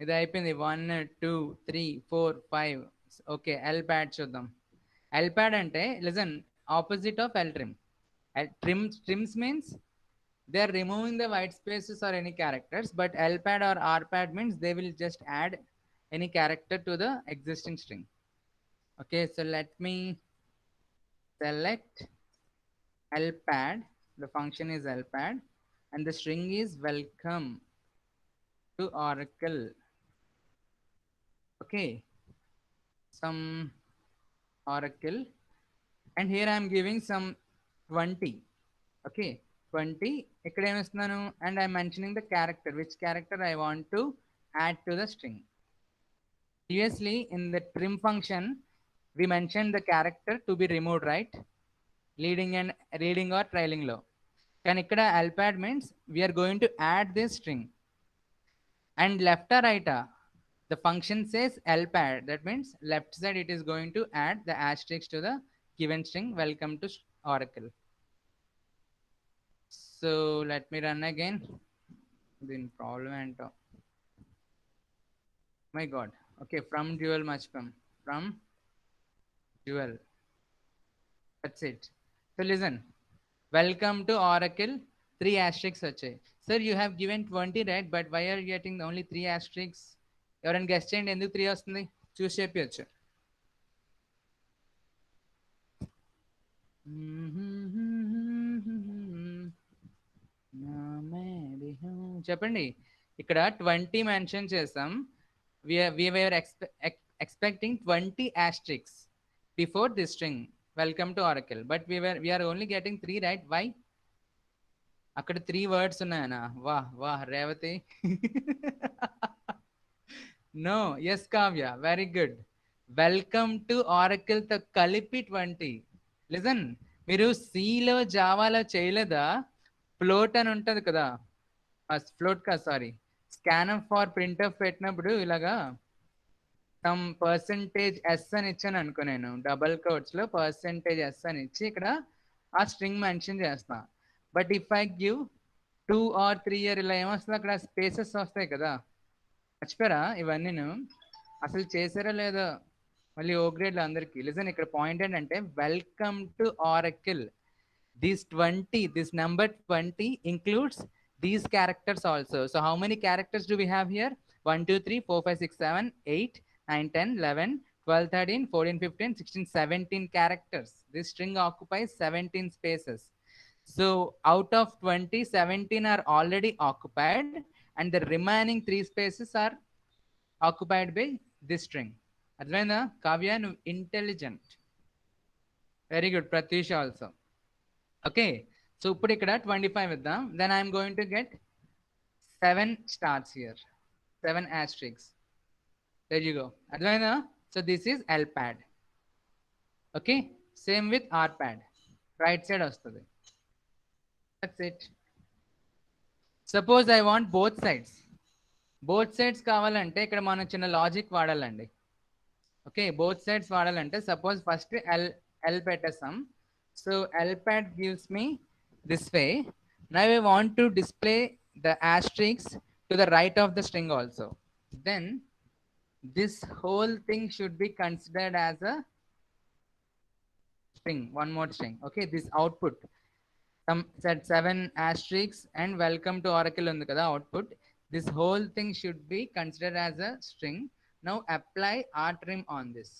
ఇది అయిపోయింది, 1 2 3 4 5. ఓకే, ఎల్ ప్యాడ్ చూద్దాం. ఎల్ ప్యాడ్ అంటే listen, opposite of L trim. Trims means they are removing the white spaces or any characters, but L pad or R pad means they will just add any character to the existing string. Okay, so let me select L pad. The function is L pad and the string is welcome to Oracle. Okay, some Oracle, and here I am giving some 20. Okay, 20 ఇక్కడ ఏమిస్తున్నాను, and I'm mentioning the character, which character I want to add to the string. Previously in the trim function we mentioned the character to be removed, right? Leading and reading or trailing లో. కానీ ఇక్కడ alpad means we are going to add this string, and left or right, the function says lpad, that means left side it is going to add the asterisk to the given string welcome to Oracle. So let me run again. Then problem ento, my god. Okay, from dual machpam, from dual, that's it. So listen, welcome to Oracle, 3 asterisks వచ్చాయి. Sir, you have given 20, right? But why are you getting only 3 asterisks? ఎవరైనా guess చేయండి ఎందుకు 3 వస్తుంది, చూసి చెప్పచ్చు. చెప్పండి. ఇక్కడ 20 mention చేసాం, we were expecting 20 asterisks before this string welcome to Oracle, but we are only getting 3, right? Why? అక్కడ 3 వర్డ్స్ ఉన్నాయనా, వాహ్ వాహ్ Revathi. No, yes Kavya, very good. Welcome to Oracle తో కలిపి 20. లిజన్, మీరు సిలో జావాలో చేయలేదా, ఫ్లోట్ అని ఉంటుంది కదా, ఫ్లోట్ కా సారీ స్కాన్ ఫార్ ప్రింట్ఎఫ్ పెట్టినప్పుడు ఇలాగా సమ్ %s అని ఇచ్చాను అనుకో, నేను డబల్ కోట్స్లో %s అని ఇచ్చి ఇక్కడ ఆ స్ట్రింగ్ మెన్షన్ చేస్తా. But if I give 2 or 3 ఇలా ఏమొస్తుంది, అక్కడ స్పేసెస్ వస్తాయి కదా. మర్చిపోయారా ఇవన్నీ, అసలు చేసారా లేదో మళ్ళీ ఓ గ్రేడ్లో అందరికీ. లిజన్, ఇక్కడ పాయింట్ ఏంటంటే welcome to Oracle. This 20, this number 20 includes these characters also. So how many characters do we have here? 1 2 3 4 5 6 7 8 9 10 11 12 13 14 15 16 17 characters. This string occupies 17 spaces. So out of 20, 17 are already occupied and the remaining 3 spaces are occupied by this string. అర్థమైందా కావ్య, నువ్వు intelligent, very good. Pratheesh also. Okay, so ఇప్పుడు ఇక్కడ 25 ఇద్దాం. Then I'm going to get 7 stars here, 7 asterisks. There you go. అర్థమైందా? So this is L pad. Okay, same with R pad, right side వస్తుంది. That's it. Suppose I want both sides. Both sides కావాలంటే ఇక్కడ మనం చిన్న logic వాడాలండి. Okay both sides వాడాలంటే suppose first L పెట్టేస్తాం. So L pad gives me this way. Now I want to display the asterisk to the right of the string also. Then this whole thing should be considered as a string, one more string. Okay, this output some said 7 asterisks and welcome to Oracle on the kada output. This whole thing should be considered as a string. Now apply rtrim on this.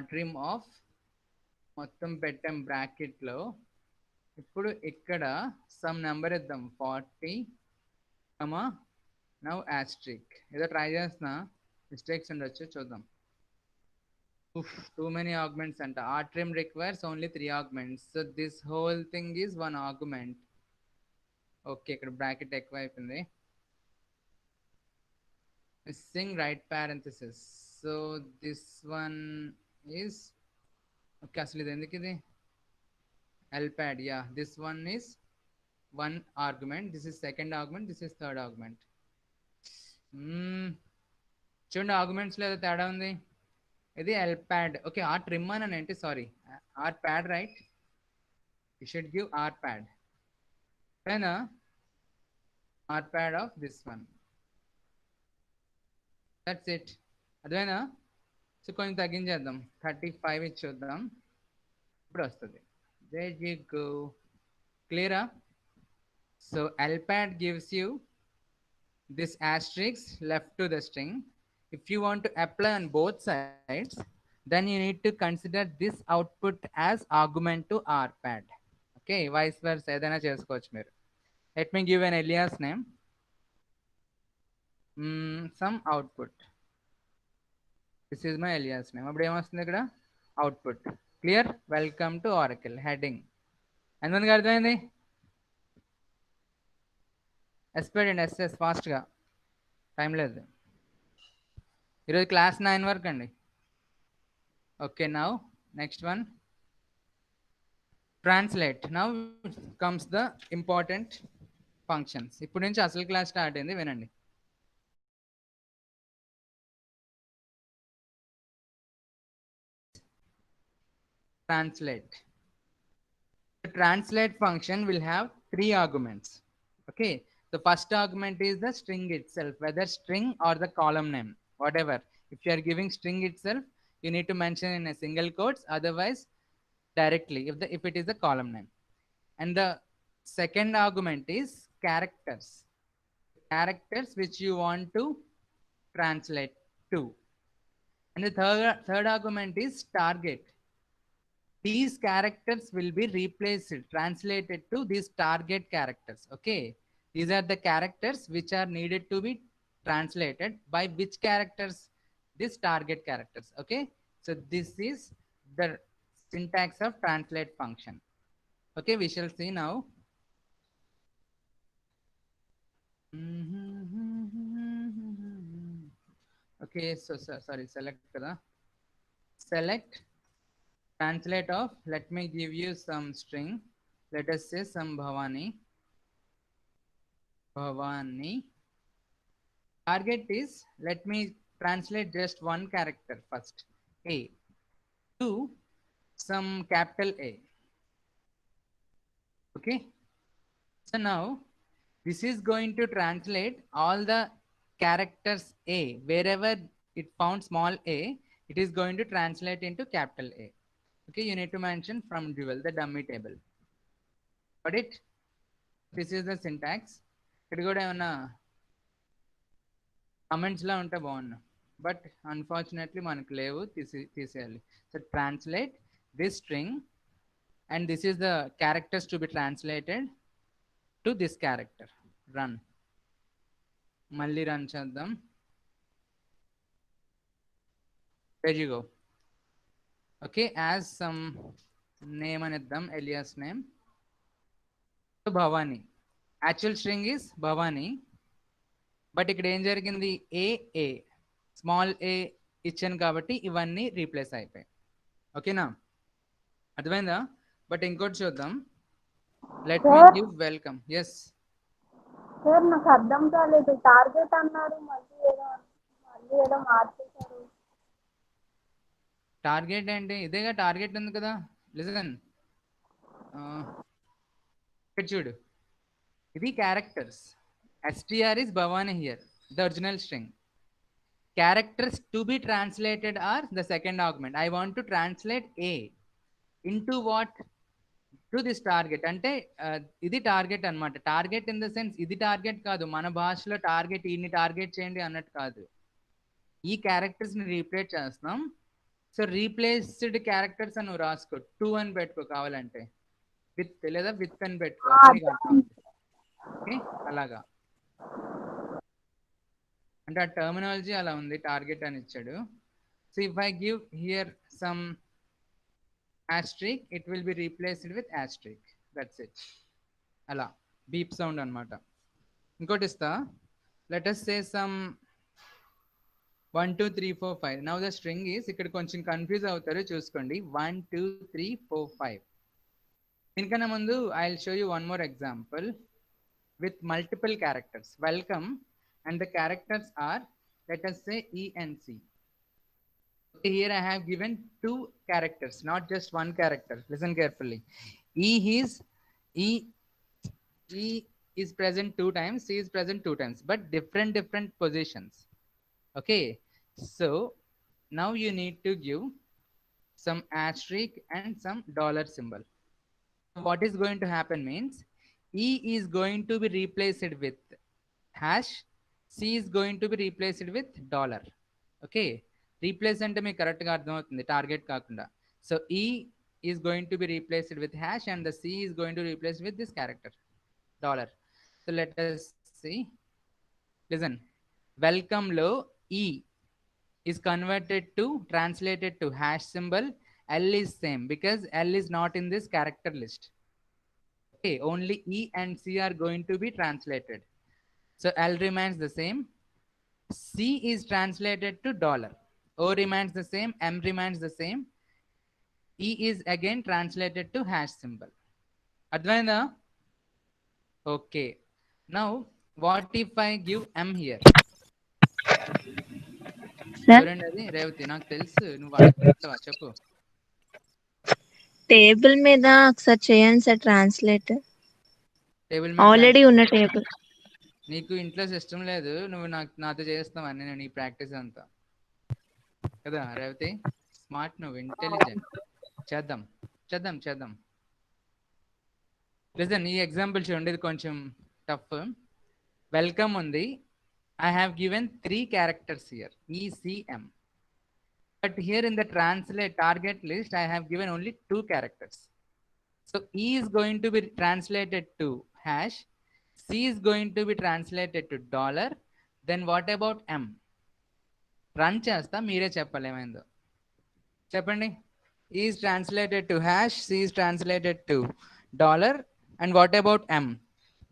rtrim of మొత్తం పెట్టాం bracket లో. ఇప్పుడు ఇక్కడ some number ఇద్దాం 40 కమా now Austric. ఏదో try చేస్తున్నా, mistakes ఉండొచ్చు, చూద్దాం. Too many augments and rtrim requires only 3 augments, so this whole thing is 1 augment. Okay, ఇక్కడ బ్రాకెట్ ఎక్కువ అయిపోయింది. Missing right parenthesis, so this one is okay. అసలు ఇది ఎందుకు ఇది lpad? Yeah, this one is 1 argument, this is second argument, this is third argument. చూడండి arguments లో ఏదో తేడా ఉంది. ఇది lpad. Okay, rtrim అని అంటే sorry rpad, right? You should give rpad. Then rpad of this one. That's it. అదేనా? So కొంచెం తగ్గించేద్దాం, 35 ఇచ్చేద్దాం. ఇప్పుడు వస్తుంది. There you go. Clear? So lpad gives you this asterisk left to the string. If you want to apply on both sides, then you need to consider this output as argument to rpad. Okay, vice versa edaina chesukochu meer. Let me give an alias name, some output. This is my alias name. Appudu em vastundi ikkada output. Clear? Welcome to Oracle heading. Endandiki ardhamayindi? ఎస్పెడండి ఎస్ఎస్ ఫాస్ట్గా, time లేదు. ఈరోజు class 9 వరకు అండి. Okay, now next one translate. Now comes the important functions. ఇప్పుడు నుంచి అసలు క్లాస్ స్టార్ట్ అయింది, వినండి. Translate. The translate function will have 3 arguments. Okay, the first argument is the string itself, whether string or the column name, whatever. If you are giving string itself, you need to mention in a single quotes, otherwise directly if it is a column name. And the second argument is characters which you want to translate to. And the third argument is target. These characters will be replaced, translated to these target characters. Okay, these are the characters which are needed to be translated by which characters? This target characters. Okay, so this is the syntax of translate function. Okay, we shall see now. Okay, so sorry, select kada. Select translate of, let me give you some string, let us say some Bhavani. Target is, let me translate just one character first, A, to some capital A. Okay, so now this is going to translate all the characters A. Wherever it found small a, it is going to translate into capital A. Okay, you need to mention from dual, the dummy table. Got it? This is the syntax. It got a comments la unta bagunnam, but unfortunately manaku levu, tiseyali. So translate this string, and this is the characters to be translated to this character. Run. Malli run cheddam. There you go. Okay, as some name anidam, alias name. So Bhavani. Actual string is Bhavani, but ikkada em jarigindi, a small a ichanu kabatti ivanni replace అయిపోయాయి. ఓకేనా, అర్థమైందా? But ఇంకోటి చూద్దాం. Let me give welcome. Yes sir, నాకు అర్థం కాలేదు. Target అన్నారు, మళ్ళీ ఏదో ఏదో మార్చేశారు. టార్గెట్ అంటే ఇదేగా టార్గెట్ ఉంది కదా. లిజన్, ఇక్కడ చూడు, ఇది characters. STR is Bhavani here, the original string. Characters to be translated are the second augment. I want to translate A into what? To this target. అంటే ఇది టార్గెట్ అన్నమాట. టార్గెట్ ఇన్ ద సెన్స్ ఇది target కాదు, మన భాషలో target ఈయన్ని target చేయండి అన్నట్టు కాదు. ఈ క్యారెక్టర్స్ ని రీప్లేస్ చేస్తున్నాం. సో రీప్లేస్డ్ క్యారెక్టర్స్ అని నువ్వు రాసుకో, 2 అని పెట్టుకో కావాలంటే, విత్ లేదా విత్ అని పెట్టుకో. ఓకే, అలాగా అంటే ఆ టర్మినాలజీ అలా ఉంది, టార్గెట్ అని ఇచ్చాడు. So if I give here some asterisk, it will be replaced with asterisk. That's it. అలా బీప్ సౌండ్ అనమాట. ఇంకోటి ఇస్తా, let us say some 1 2 3 4 5. now the string is, ఇక్కడ కొంచెం కన్ఫ్యూజ్ అవుతారు చూసుకోండి, 1 2 3 4 5. దీనికన్నా ముందు I will show you one more example with multiple characters. Welcome, and the characters are, let us say, E and C. Here I have given 2 characters, not just one character. Listen carefully. E is present 2 times, C is present 2 times, but different positions. Okay, so now you need to give some asterisk and some dollar symbol. What is going to happen means, E is going to be replaced with hash, C is going to be replaced with dollar. Okay, replace అంటే మీకు కరెక్ట్గా అర్థమవుతుంది, target కాకుండా. So E is going to be replaced with hash and the C is going to be replaced with this character dollar. So let us see. Listen, welcome లో E is converted to, translated to hash symbol. L is same because L is not in this character list. Okay, only E and C are going to be translated. So L remains the same. C is translated to dollar. O remains the same. M remains the same. E is again translated to hash symbol. Advaina? Okay. Now, what if I give M here? Revathi, నాకు తెలుసు నువ్వు అడుగుతావా, చెప్పు. Table మీద ఒకసారి చేయండి sir translate. Table already ఉన్న table. నీకు ఇంట్లో సిస్టమ్ లేదు, నువ్వు నాతో చేస్తావు అన్నీ, నేను ఈ ప్రాక్టీస్ అంతా కదా. రేవతి స్మార్ట్, నువ్వు ఇంటెలిజెంట్. చేద్దాం. లిజన్, ఈ ఎగ్జాంపుల్ చూడండి, ఇది కొంచెం టఫ్. వెల్కమ్ ఉంది, I have given 3 characters here, ECM. But here in the translate target list, I have given only 2 characters. So E is going to be translated to hash, C is going to be translated to dollar. Then what about M? Run చేస్తా, మీరే చెప్పాలి ఏమైందో చెప్పండి. E is translated to hash, C is translated to dollar, and what about M?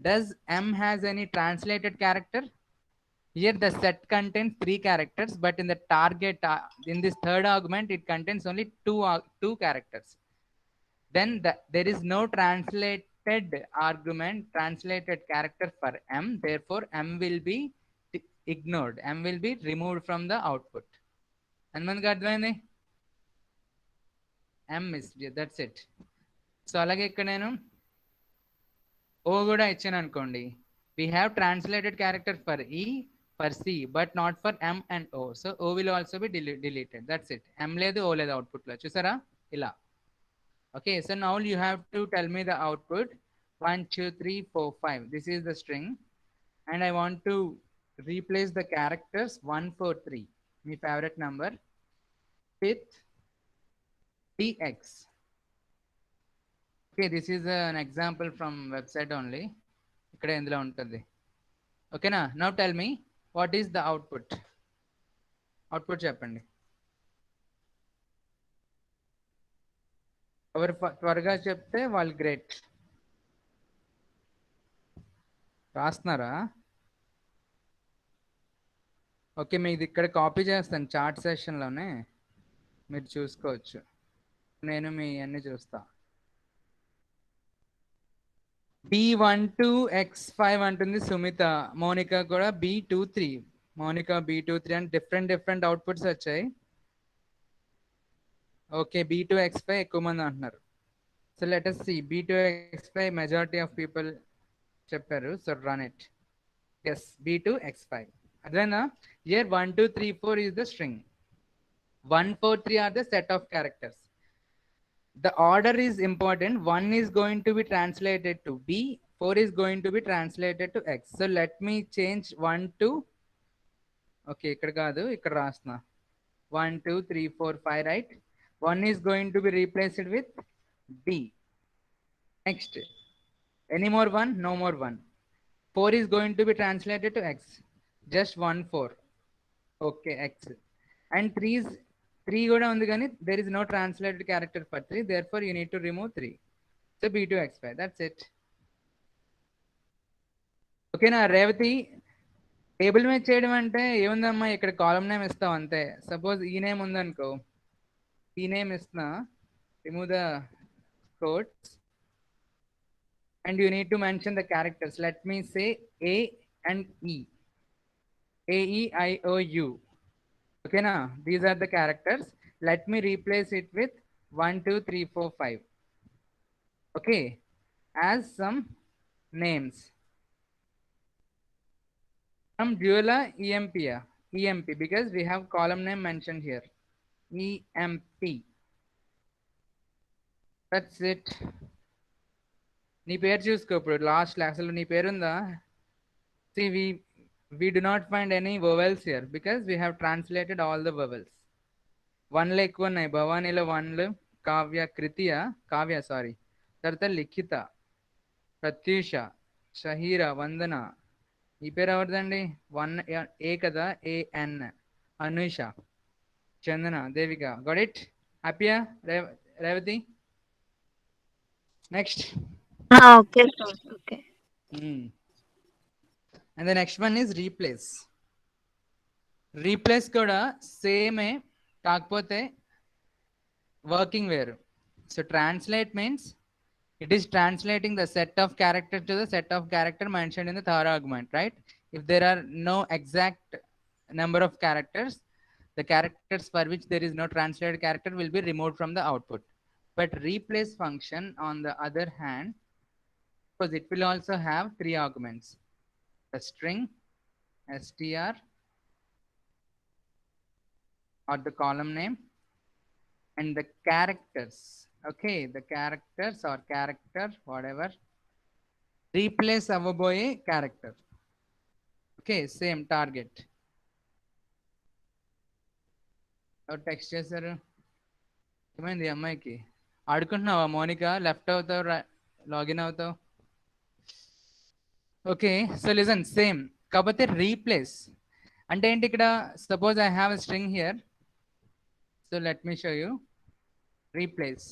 Does M has any translated character? Here the set contains 3 characters, but in the target, in this third augment, it contains only 2 characters. Then there is no translated argument, translated character for M. Therefore, M will be ignored. M will be removed from the output. And man gardvaini M is, that's it. So alage ikkada nenu O kuda ichchanu anukondi. We have translated character for E, for C, but not for M and O. So O will also be deleted. That's it. M ledu O ledu output lo chusara ila. Okay, so now you have to tell me the output. 1 2 3 4 5. This is the string, and I want to replace the characters 1 4 3, my favorite number, with dx. Okay, this is an example from website only. ikkada indulo untadi. Okay na? Now tell me, what is the output? Output చెప్పండి. ఎవరు త్వరగా చెప్తే వాళ్ళు great. రాస్తున్నారా? Okay, మీది ఇక్కడ copy చేస్తాను chat సెషన్లోనే, మీరు చూసుకోవచ్చు. నేను మీ అన్ని చూస్తా. B12 X5 అంటుంది సుమిత. మౌనిక కూడా B23. Mounika B2 3 and different outputs వచ్చాయి. ఓకే, B2X5 ఎక్కువ మంది అంటున్నారు. So let us see B2X5 majority of people చెప్పారు. So run it. Yes, B2X5. అదేనా? here 1 2 3 4 is the string. 1 4 3 are the set of characters. The order is important. 1 is going to be translated to B, 4 is going to be translated to X. So let me change 1 to, okay, ikkada kaadu, ikkada rasna 1 2 3 4 5, right? 1 is going to be replaced with B. Next, any more 1? No more 1. 4 is going to be translated to X. Just 1 4. Okay, X. And 3 is 3 kuda undi gaani there is no translated character for 3, therefore you need to remove 3. So B2X5, that's it. Okay na Revati, table మీద చేయడం అంటే ఏముందమ్మా, ఇక్కడ column name ఇస్తాం అంతే. Suppose ఈ name ఉందనుకో, ఈ నేమ్ ఇస్తున్నా, remove the quotes and you need to mention the characters. Let me say A and E. AEIOU. Okay na, these are the characters. Let me replace it with 1 2 3 4 5. Okay, as some names. From Duola EMP, EMP, because we have column name mentioned here. EMP. That's it. నీ పేరు చూసుకో ఇప్పుడు last క్లాస్లో నీ పేరుందా? See, we do not find any vowels here because we have translated all the vowels. 1 ఎక్కువ ఉన్నాయి. భవానీలో 1, Kavya, Kavya sorry, తర్వాత లిఖిత, ప్రత్యూష, షహీరా, వందన. ఈ పేరు ఎవరిదండి? 1 ఏ కదా, AN, Anusha, Chandana, Devika. Got it? హ్యాపీయా Revathi? Next. Okay, sir. Okay. And the next one is replace. Replace kuda same కాకపోతే working వేరు. So translate means it is translating the set of character to the set of character mentioned in the third argument, right? If there are no exact number of characters, the characters for which there is no translated character will be removed from the output. But replace function, on the other hand, because it will also have 3 arguments: the string, str, or the column name, and the characters. Okay, the characters or character, whatever, replace avboye character. Okay, same target. Text చేశారు. ఏమైంది అమ్మాయికి? ఆడుకుంటున్నావా Mounika? Left అవుతావు, login అవుతావు. Okay, so listen, same కాకపోతే replace అంటే ఏంటి ఇక్కడ? Suppose I have a string here. So let me show you. Replace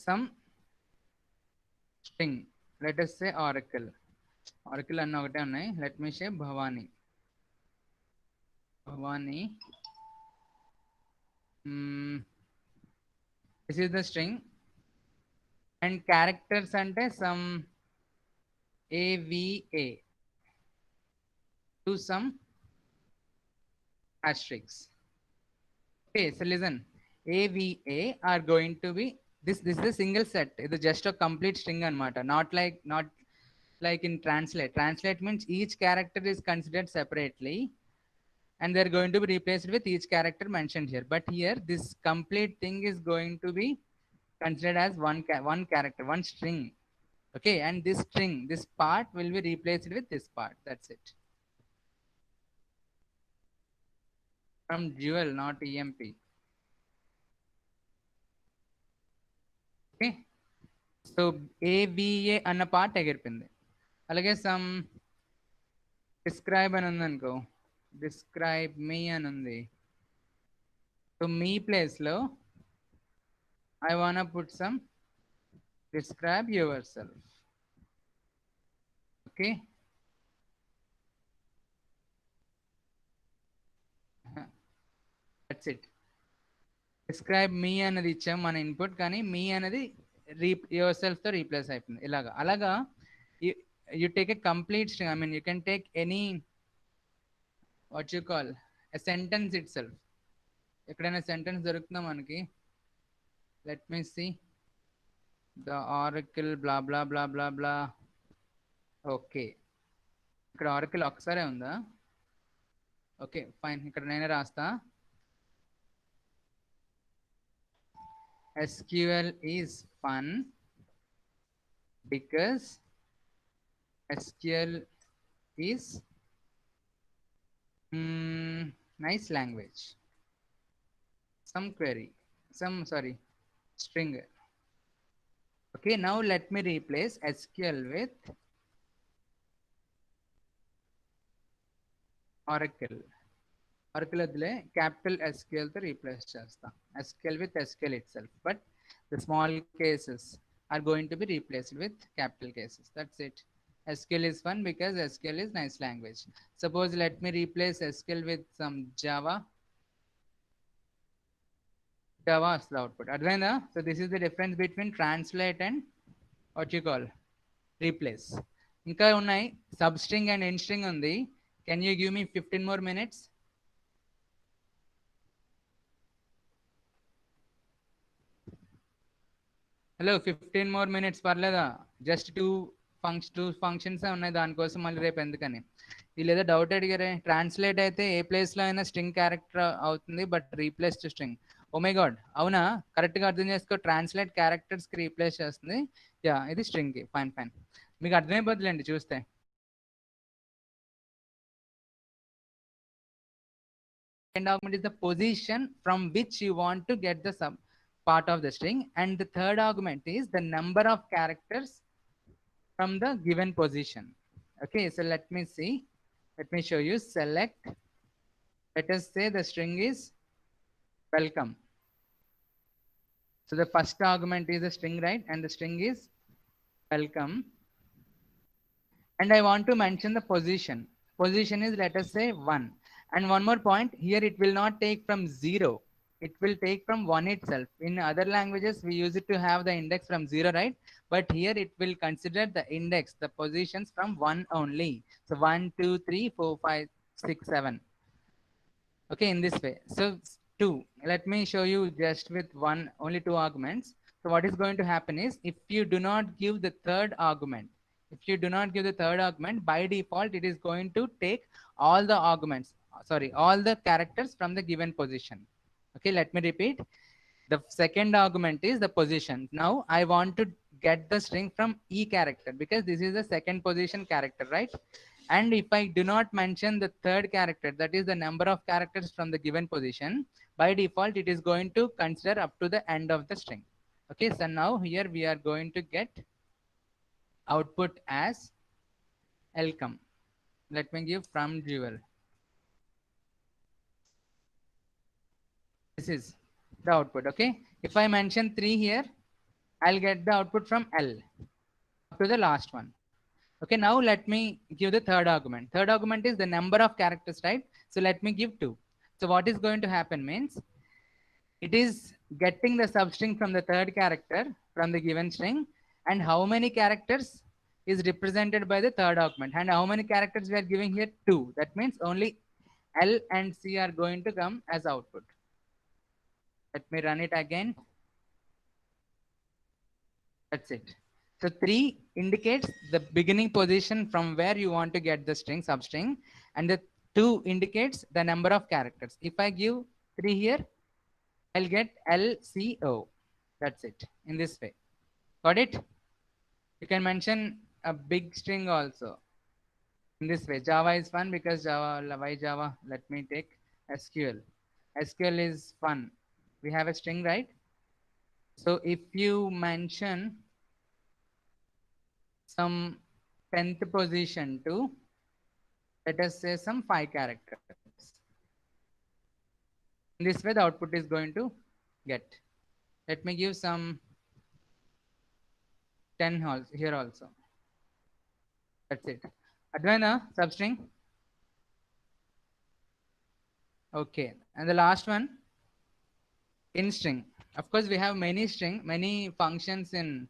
some string. Let us say Oracle. Oracle అన్న ఒకటే ఉన్నాయి. Let me say Bhavani. Bhavani. This is the string. And characters అంటే some AVA to some asterisks. Okay, so listen. AVA are going to be this is a single set. It is just a complete string anamata. Not like in translate. Translate means each character is considered separately and they're going to be replaced with each character mentioned here. But here this complete thing is going to be considered as one character, one string. Okay, and this string, this part will be replaced with this part. That's it. From Jewel, not EMP. Okay, so AVA అన్న part ఎగిరిపోయింది. అలాగే some describe అని ఉంది అనుకో, describe మీ అని ఉంది. So మీ ప్లేస్లో I want put some describe yourself. Okay, that's it. Describe me అన్నది ఇచ్చాం మన ఇన్పుట్, కానీ మీ అనేది yourself తో రీప్లేస్ అయిపోయింది ఇలాగా అలాగా you take a complete string. I mean, you can take any what you call a sentence itself. ఎక్కడైనా సెంటెన్స్ దొరుకుతుందా మనకి? Let me see the Oracle blah blah blah blah blah. Okay, ఇక్కడ Oracle ఒక్కసారే ఉందా? Okay fine, ఇక్కడ నేనే రాస్తా. SQL is fun because SQL is nice language. Some query, string. Okay, now let me replace SQL with Oracle. Oracle adle capital SQL to replace chesta. SQL with SQL itself, but the small cases are going to be replaced with capital cases. That's it. SQL is fun because SQL is nice language. Suppose let me replace SQL with some Java. Java is the output. Advaina, so this is the difference between translate and what you call replace. Inka unnai substring and endstring undi. Can you give me 15 more minutes? Hello, 15 more minutes పర్లేదా? Just two functions ఉన్నాయి, దానికోసం మళ్ళీ రేపు ఎందుకని. వీళ్ళు ఏదో doubt అడిగారే. Translate అయితే ఏ ప్లేస్లో అయినా స్ట్రింగ్ క్యారెక్టర్ అవుతుంది, but replace to string. Oh my god, అవునా? కరెక్ట్గా అర్థం చేసుకో. ట్రాన్స్లేట్ క్యారెక్టర్స్కి రీప్లేస్ చేస్తుంది. యా, ఇది స్ట్రింగ్కి. ఫైన్ ఫైన్, మీకు అర్థమైపోతుందండి చూస్తే. Second argument is the position from which you want to get the sub part of the string, and the third argument is the number of characters from the given position. Okay, so let me see, let me show you. Select, let us say the string is welcome. So the first argument is the string, right? And the string is welcome, and I want to mention the position. Position is, let us say, 1. And one more point here, it will not take from 0, it will take from 1 itself. In other languages we use it to have the index from 0, right? But here it will consider the index, the positions from 1 only. So 1 2 3 4 5 6 7. Okay, in this way. So 2, let me show you just with only 2 arguments. So what is going to happen is, if you do not give the third argument, by default it is going to take all the arguments, all the characters from the given position. Okay, let me repeat. The second argument is the position. Now I want to get the string from E character, because this is the second position character, right? And if I do not mention the third character, that is the number of characters from the given position, by default it is going to consider up to the end of the string. Okay, so now here we are going to get output as welcome. Let me give from Jewel. This is the output. Okay, if I mention 3 here, I'll get the output from L up to the last one. Okay, now let me give the third argument. Third argument is the number of characters, right? So let me give 2. So what is going to happen means, it is getting the substring from the third character from the given string, and how many characters is represented by the third argument, and how many characters we are giving here? 2. That means only L and C are going to come as output. Let me run it again. That's it. So 3 indicates the beginning position from where you want to get the string substring, and the 2 indicates the number of characters. If I give 3 here, I'll get LCO. That's it. In this way. Got it? You can mention a big string also. In this way. Java is fun because Java. Why Java? Let me take SQL. SQL is fun. We have a string, right? So if you mention some 10th position to, let us say, some 5 characters. In this way the output is going to get. Let me give some 10 here also. That's it. Advaina substring. Okay, and the last one, in string. Of course, we have many functions in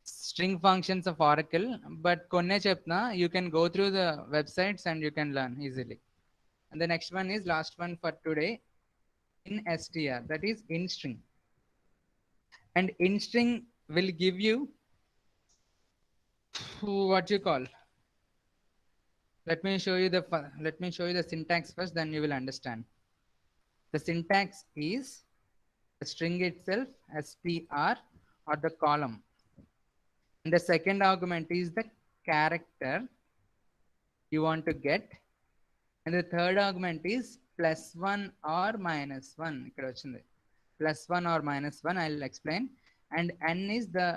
string functions of Oracle, but konne chepna, you can go through the websites and you can learn easily. And the next one is last one for today, in str, that is in string. And in string will give you what you call, let me show you the syntax first, then you will understand. The syntax is the string itself, str, or the column, and the second argument is the character you want to get, and the third argument is +1 or -1. ఇక్కడ వచ్చింది +1 or -1, I'll explain. And n is the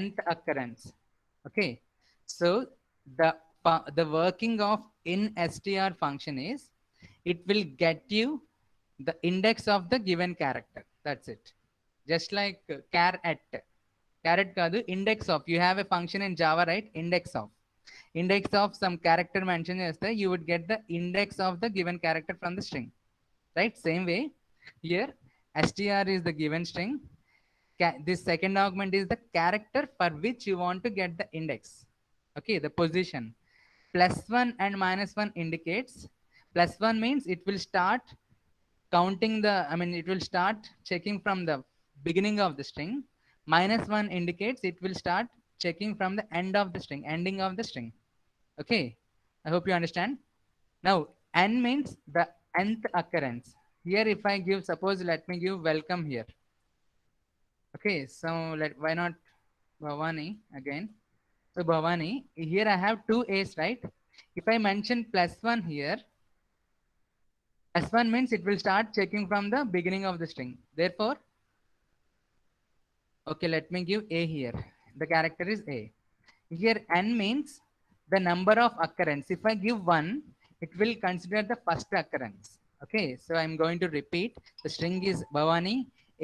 nth occurrence. Okay, so the working of in str function is it will get you the index of the given character. That's it. Just like caret kaadu, index of, you have a function in Java, right? Index of some character mentioned chesthe, you would get the index of the given character from the string, right? Same way here, str is the given string. This second argument is the character for which you want to get the index. Okay, the position. +1 and -1 indicates, +1 means it will start counting the, it will start checking from the beginning of the string. -1 indicates it will start checking from the end of the string, ending of the string. Okay, I hope you understand. Now n means the nth occurrence. Here if I give, suppose let me give welcome here. Okay, so why not Bhavani again? So Bhavani, here I have two a's, right? If I mention +1 here, +1 means it will start checking from the beginning of the string. Therefore, okay, let me give a here. The character is a. Here n means the number of occurrence. If I give 1, it will consider the first occurrence. Okay, so I'm going to repeat. The string is Bhavani,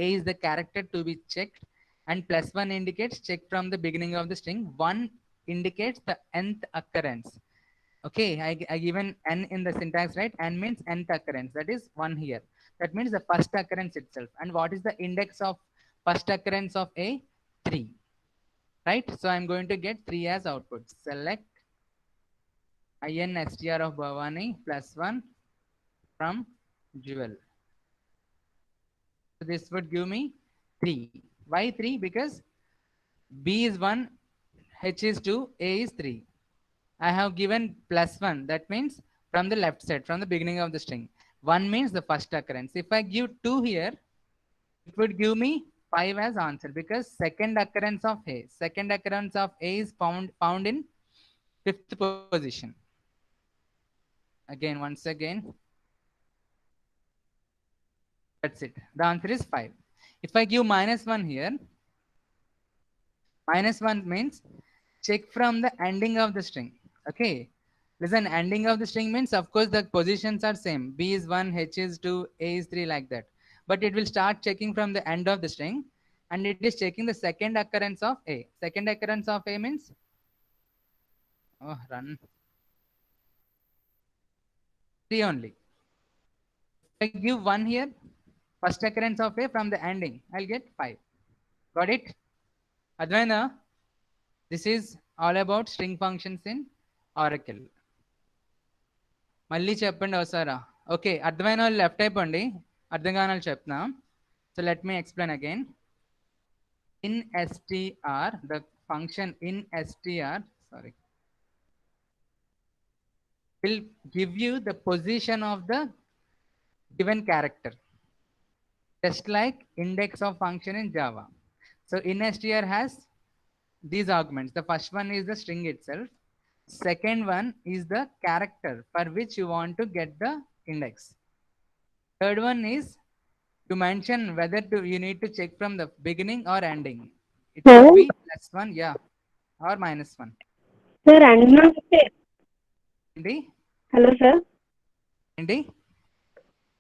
a is the character to be checked, and +1 indicates check from the beginning of the string. 1 indicates the nth occurrence. Okay, I given n in the syntax, right? N means nth occurrence, that is 1 here. That means the first occurrence itself. And what is the index of first occurrence of a? 3, right? So I'm going to get 3 as output. Select in str of Bhavani +1 from Jewel. So this would give me 3. Why 3? Because b is 1, h is 2, a is 3. I have given +1, that means from the left side, from the beginning of the string. 1 means the first occurrence. If I give 2 here, it would give me 5 as answer, because second occurrence of a is found in 5th position. Again, once again, that's it. The answer is 5. If I give -1 here, -1 means check from the ending of the string. Okay, listen, ending of the string means, of course, the positions are same. B is 1, h is 2, a is 3, like that. But it will start checking from the end of the string, and it is checking the second occurrence of a. Second occurrence of a means, run 3 only. If I give 1 here, first occurrence of a from the ending, I'll get 5. Got it? Advaina, this is all about string functions in Oracle. మళ్ళీ చెప్పండి ఒకసారా. Okay, అర్థమైన వాళ్ళు left అయిపోండి, అర్థం కాని వాళ్ళు చెప్తున్నా. So let me explain again. In str, the function in str, will give you the position of the given character, just like index of function in Java. So in str has these arguments. The first one is the string itself. Second one is the character for which you want to get the index. Third one is to mention whether you need to check from the beginning or ending. It will be +1, yeah, or -1. Sir, ఏంటి? Hello sir. ఏంటి?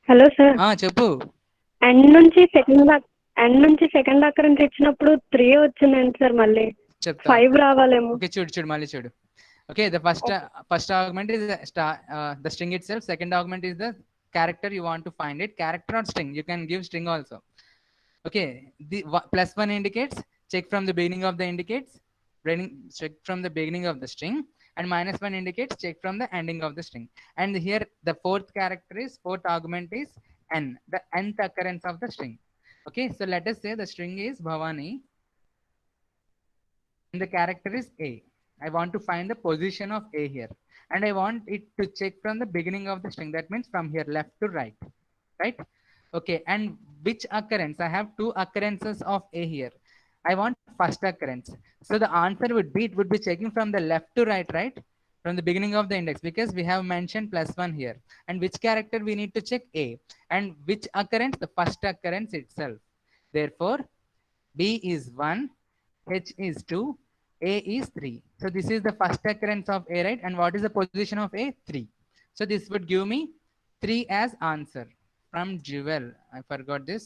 Hello sir. చెప్పు. n నుంచి second occurrence ఇచ్చినప్పుడు 3 వచ్చిందండి sir, మళ్ళీ 5 రావాలేమో. Okay, చూడు మళ్ళీ చూడు. Okay, the first argument is the string itself. Second argument is the character you want to find it. Character or string, you can give string also. Okay, the +1 indicates check from the beginning of the indicates, check from the beginning of the string, and -1 indicates check from the ending of the string. And here the fourth argument is n, the nth occurrence of the string. Okay, so let us say the string is Bhavani and the character is A. I want to find the position of A here, and I want it to check from the beginning of the string. That means from here left to right, right? Okay, and which occurrence? I have two occurrences of A here. I want first occurrence. So the answer would be, it would be checking from the left to right, right? From the beginning of the index, because we have mentioned +1 here. And which character we need to check? A. And which occurrence? The first occurrence itself. Therefore, B is 1, H is 2, A is 3. So this is the first occurrence of A, right? And what is the position of A? 3. So this would give me 3 as answer from Jewel. I forgot this.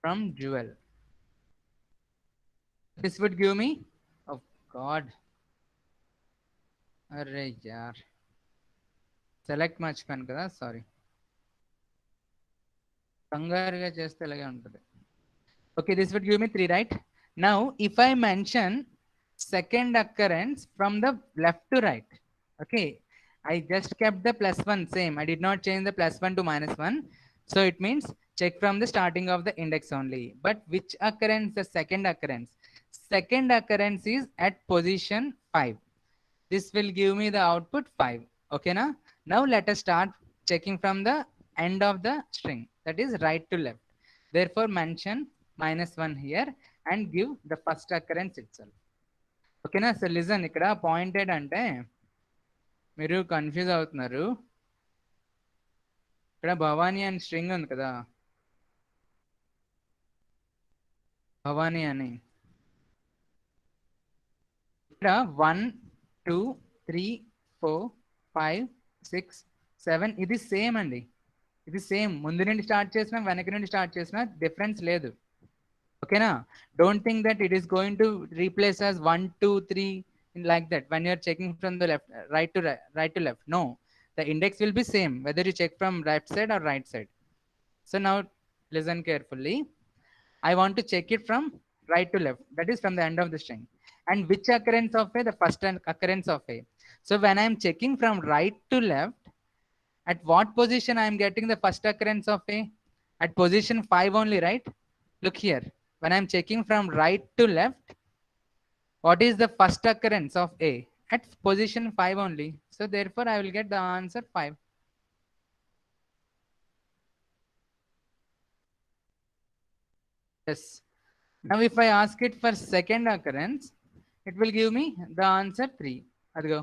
From Jewel. This would give me, oh God. Arre yaar. Select మర్చిపోయాను కదా, sorry. కంగారుగా చేస్తే ఇలాగే ఉంటుంది. Okay, this would give me 3, right? Now, if I mention second occurrence from the left to right, okay, I just kept the +1 same. I did not change the +1 to -1. So it means check from the starting of the index only. But which occurrence? The second occurrence. Second occurrence is at position 5. This will give me the output 5. Okay, now let us start checking from the end of the string, that is right to left. Therefore, mention -1 here and give the first occurrence itself. Okay, so listen, ikkada pointed ante మీరు confuse అవుతున్నారు. ఇక్కడ భవానీ అని string ఉంది కదా, భవానీ అని. ఇక్కడ 1 2 3 4 5 6 7 ఇది same అండి. ఇది సేమ్, ముందు నుండి స్టార్ట్ చేసినా వెనక నుండి స్టార్ట్ చేసినా డిఫరెన్స్ లేదు. ఓకేనా? Don't think that it is going to replace as 1 2 3 like that when you are checking from the left right to left. No, the index will be same whether you check from left side or right side. So now listen carefully. I want to check it from right to left, that is from the end of the string. And which occurrence of A? The first occurrence of A. So when I am checking from right to left, at what position I am getting the first occurrence of A? At position 5 only, right? Look here, when I am checking from right to left, what is the first occurrence of A? At position 5 only. So therefore I will get the answer 5. Yes. Now if I ask it for second occurrence, it will give me the answer 3. Adgo.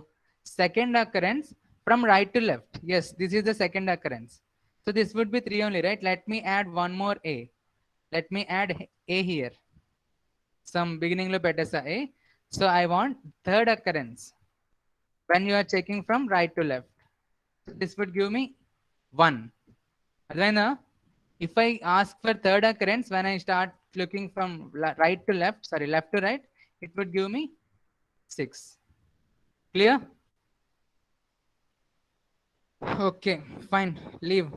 Second occurrence from right to left. Yes, this is the second occurrence. So this would be 3 only, right? Let me add one more A. Let me add A here. Some beginning lo petesa A. So I want third occurrence when you are checking from right to left. So this would give me 1. Advaina, if I ask for third occurrence when I start looking from right to left, sorry, left to right, it would give me 6. Clear? Okay, fine, leave.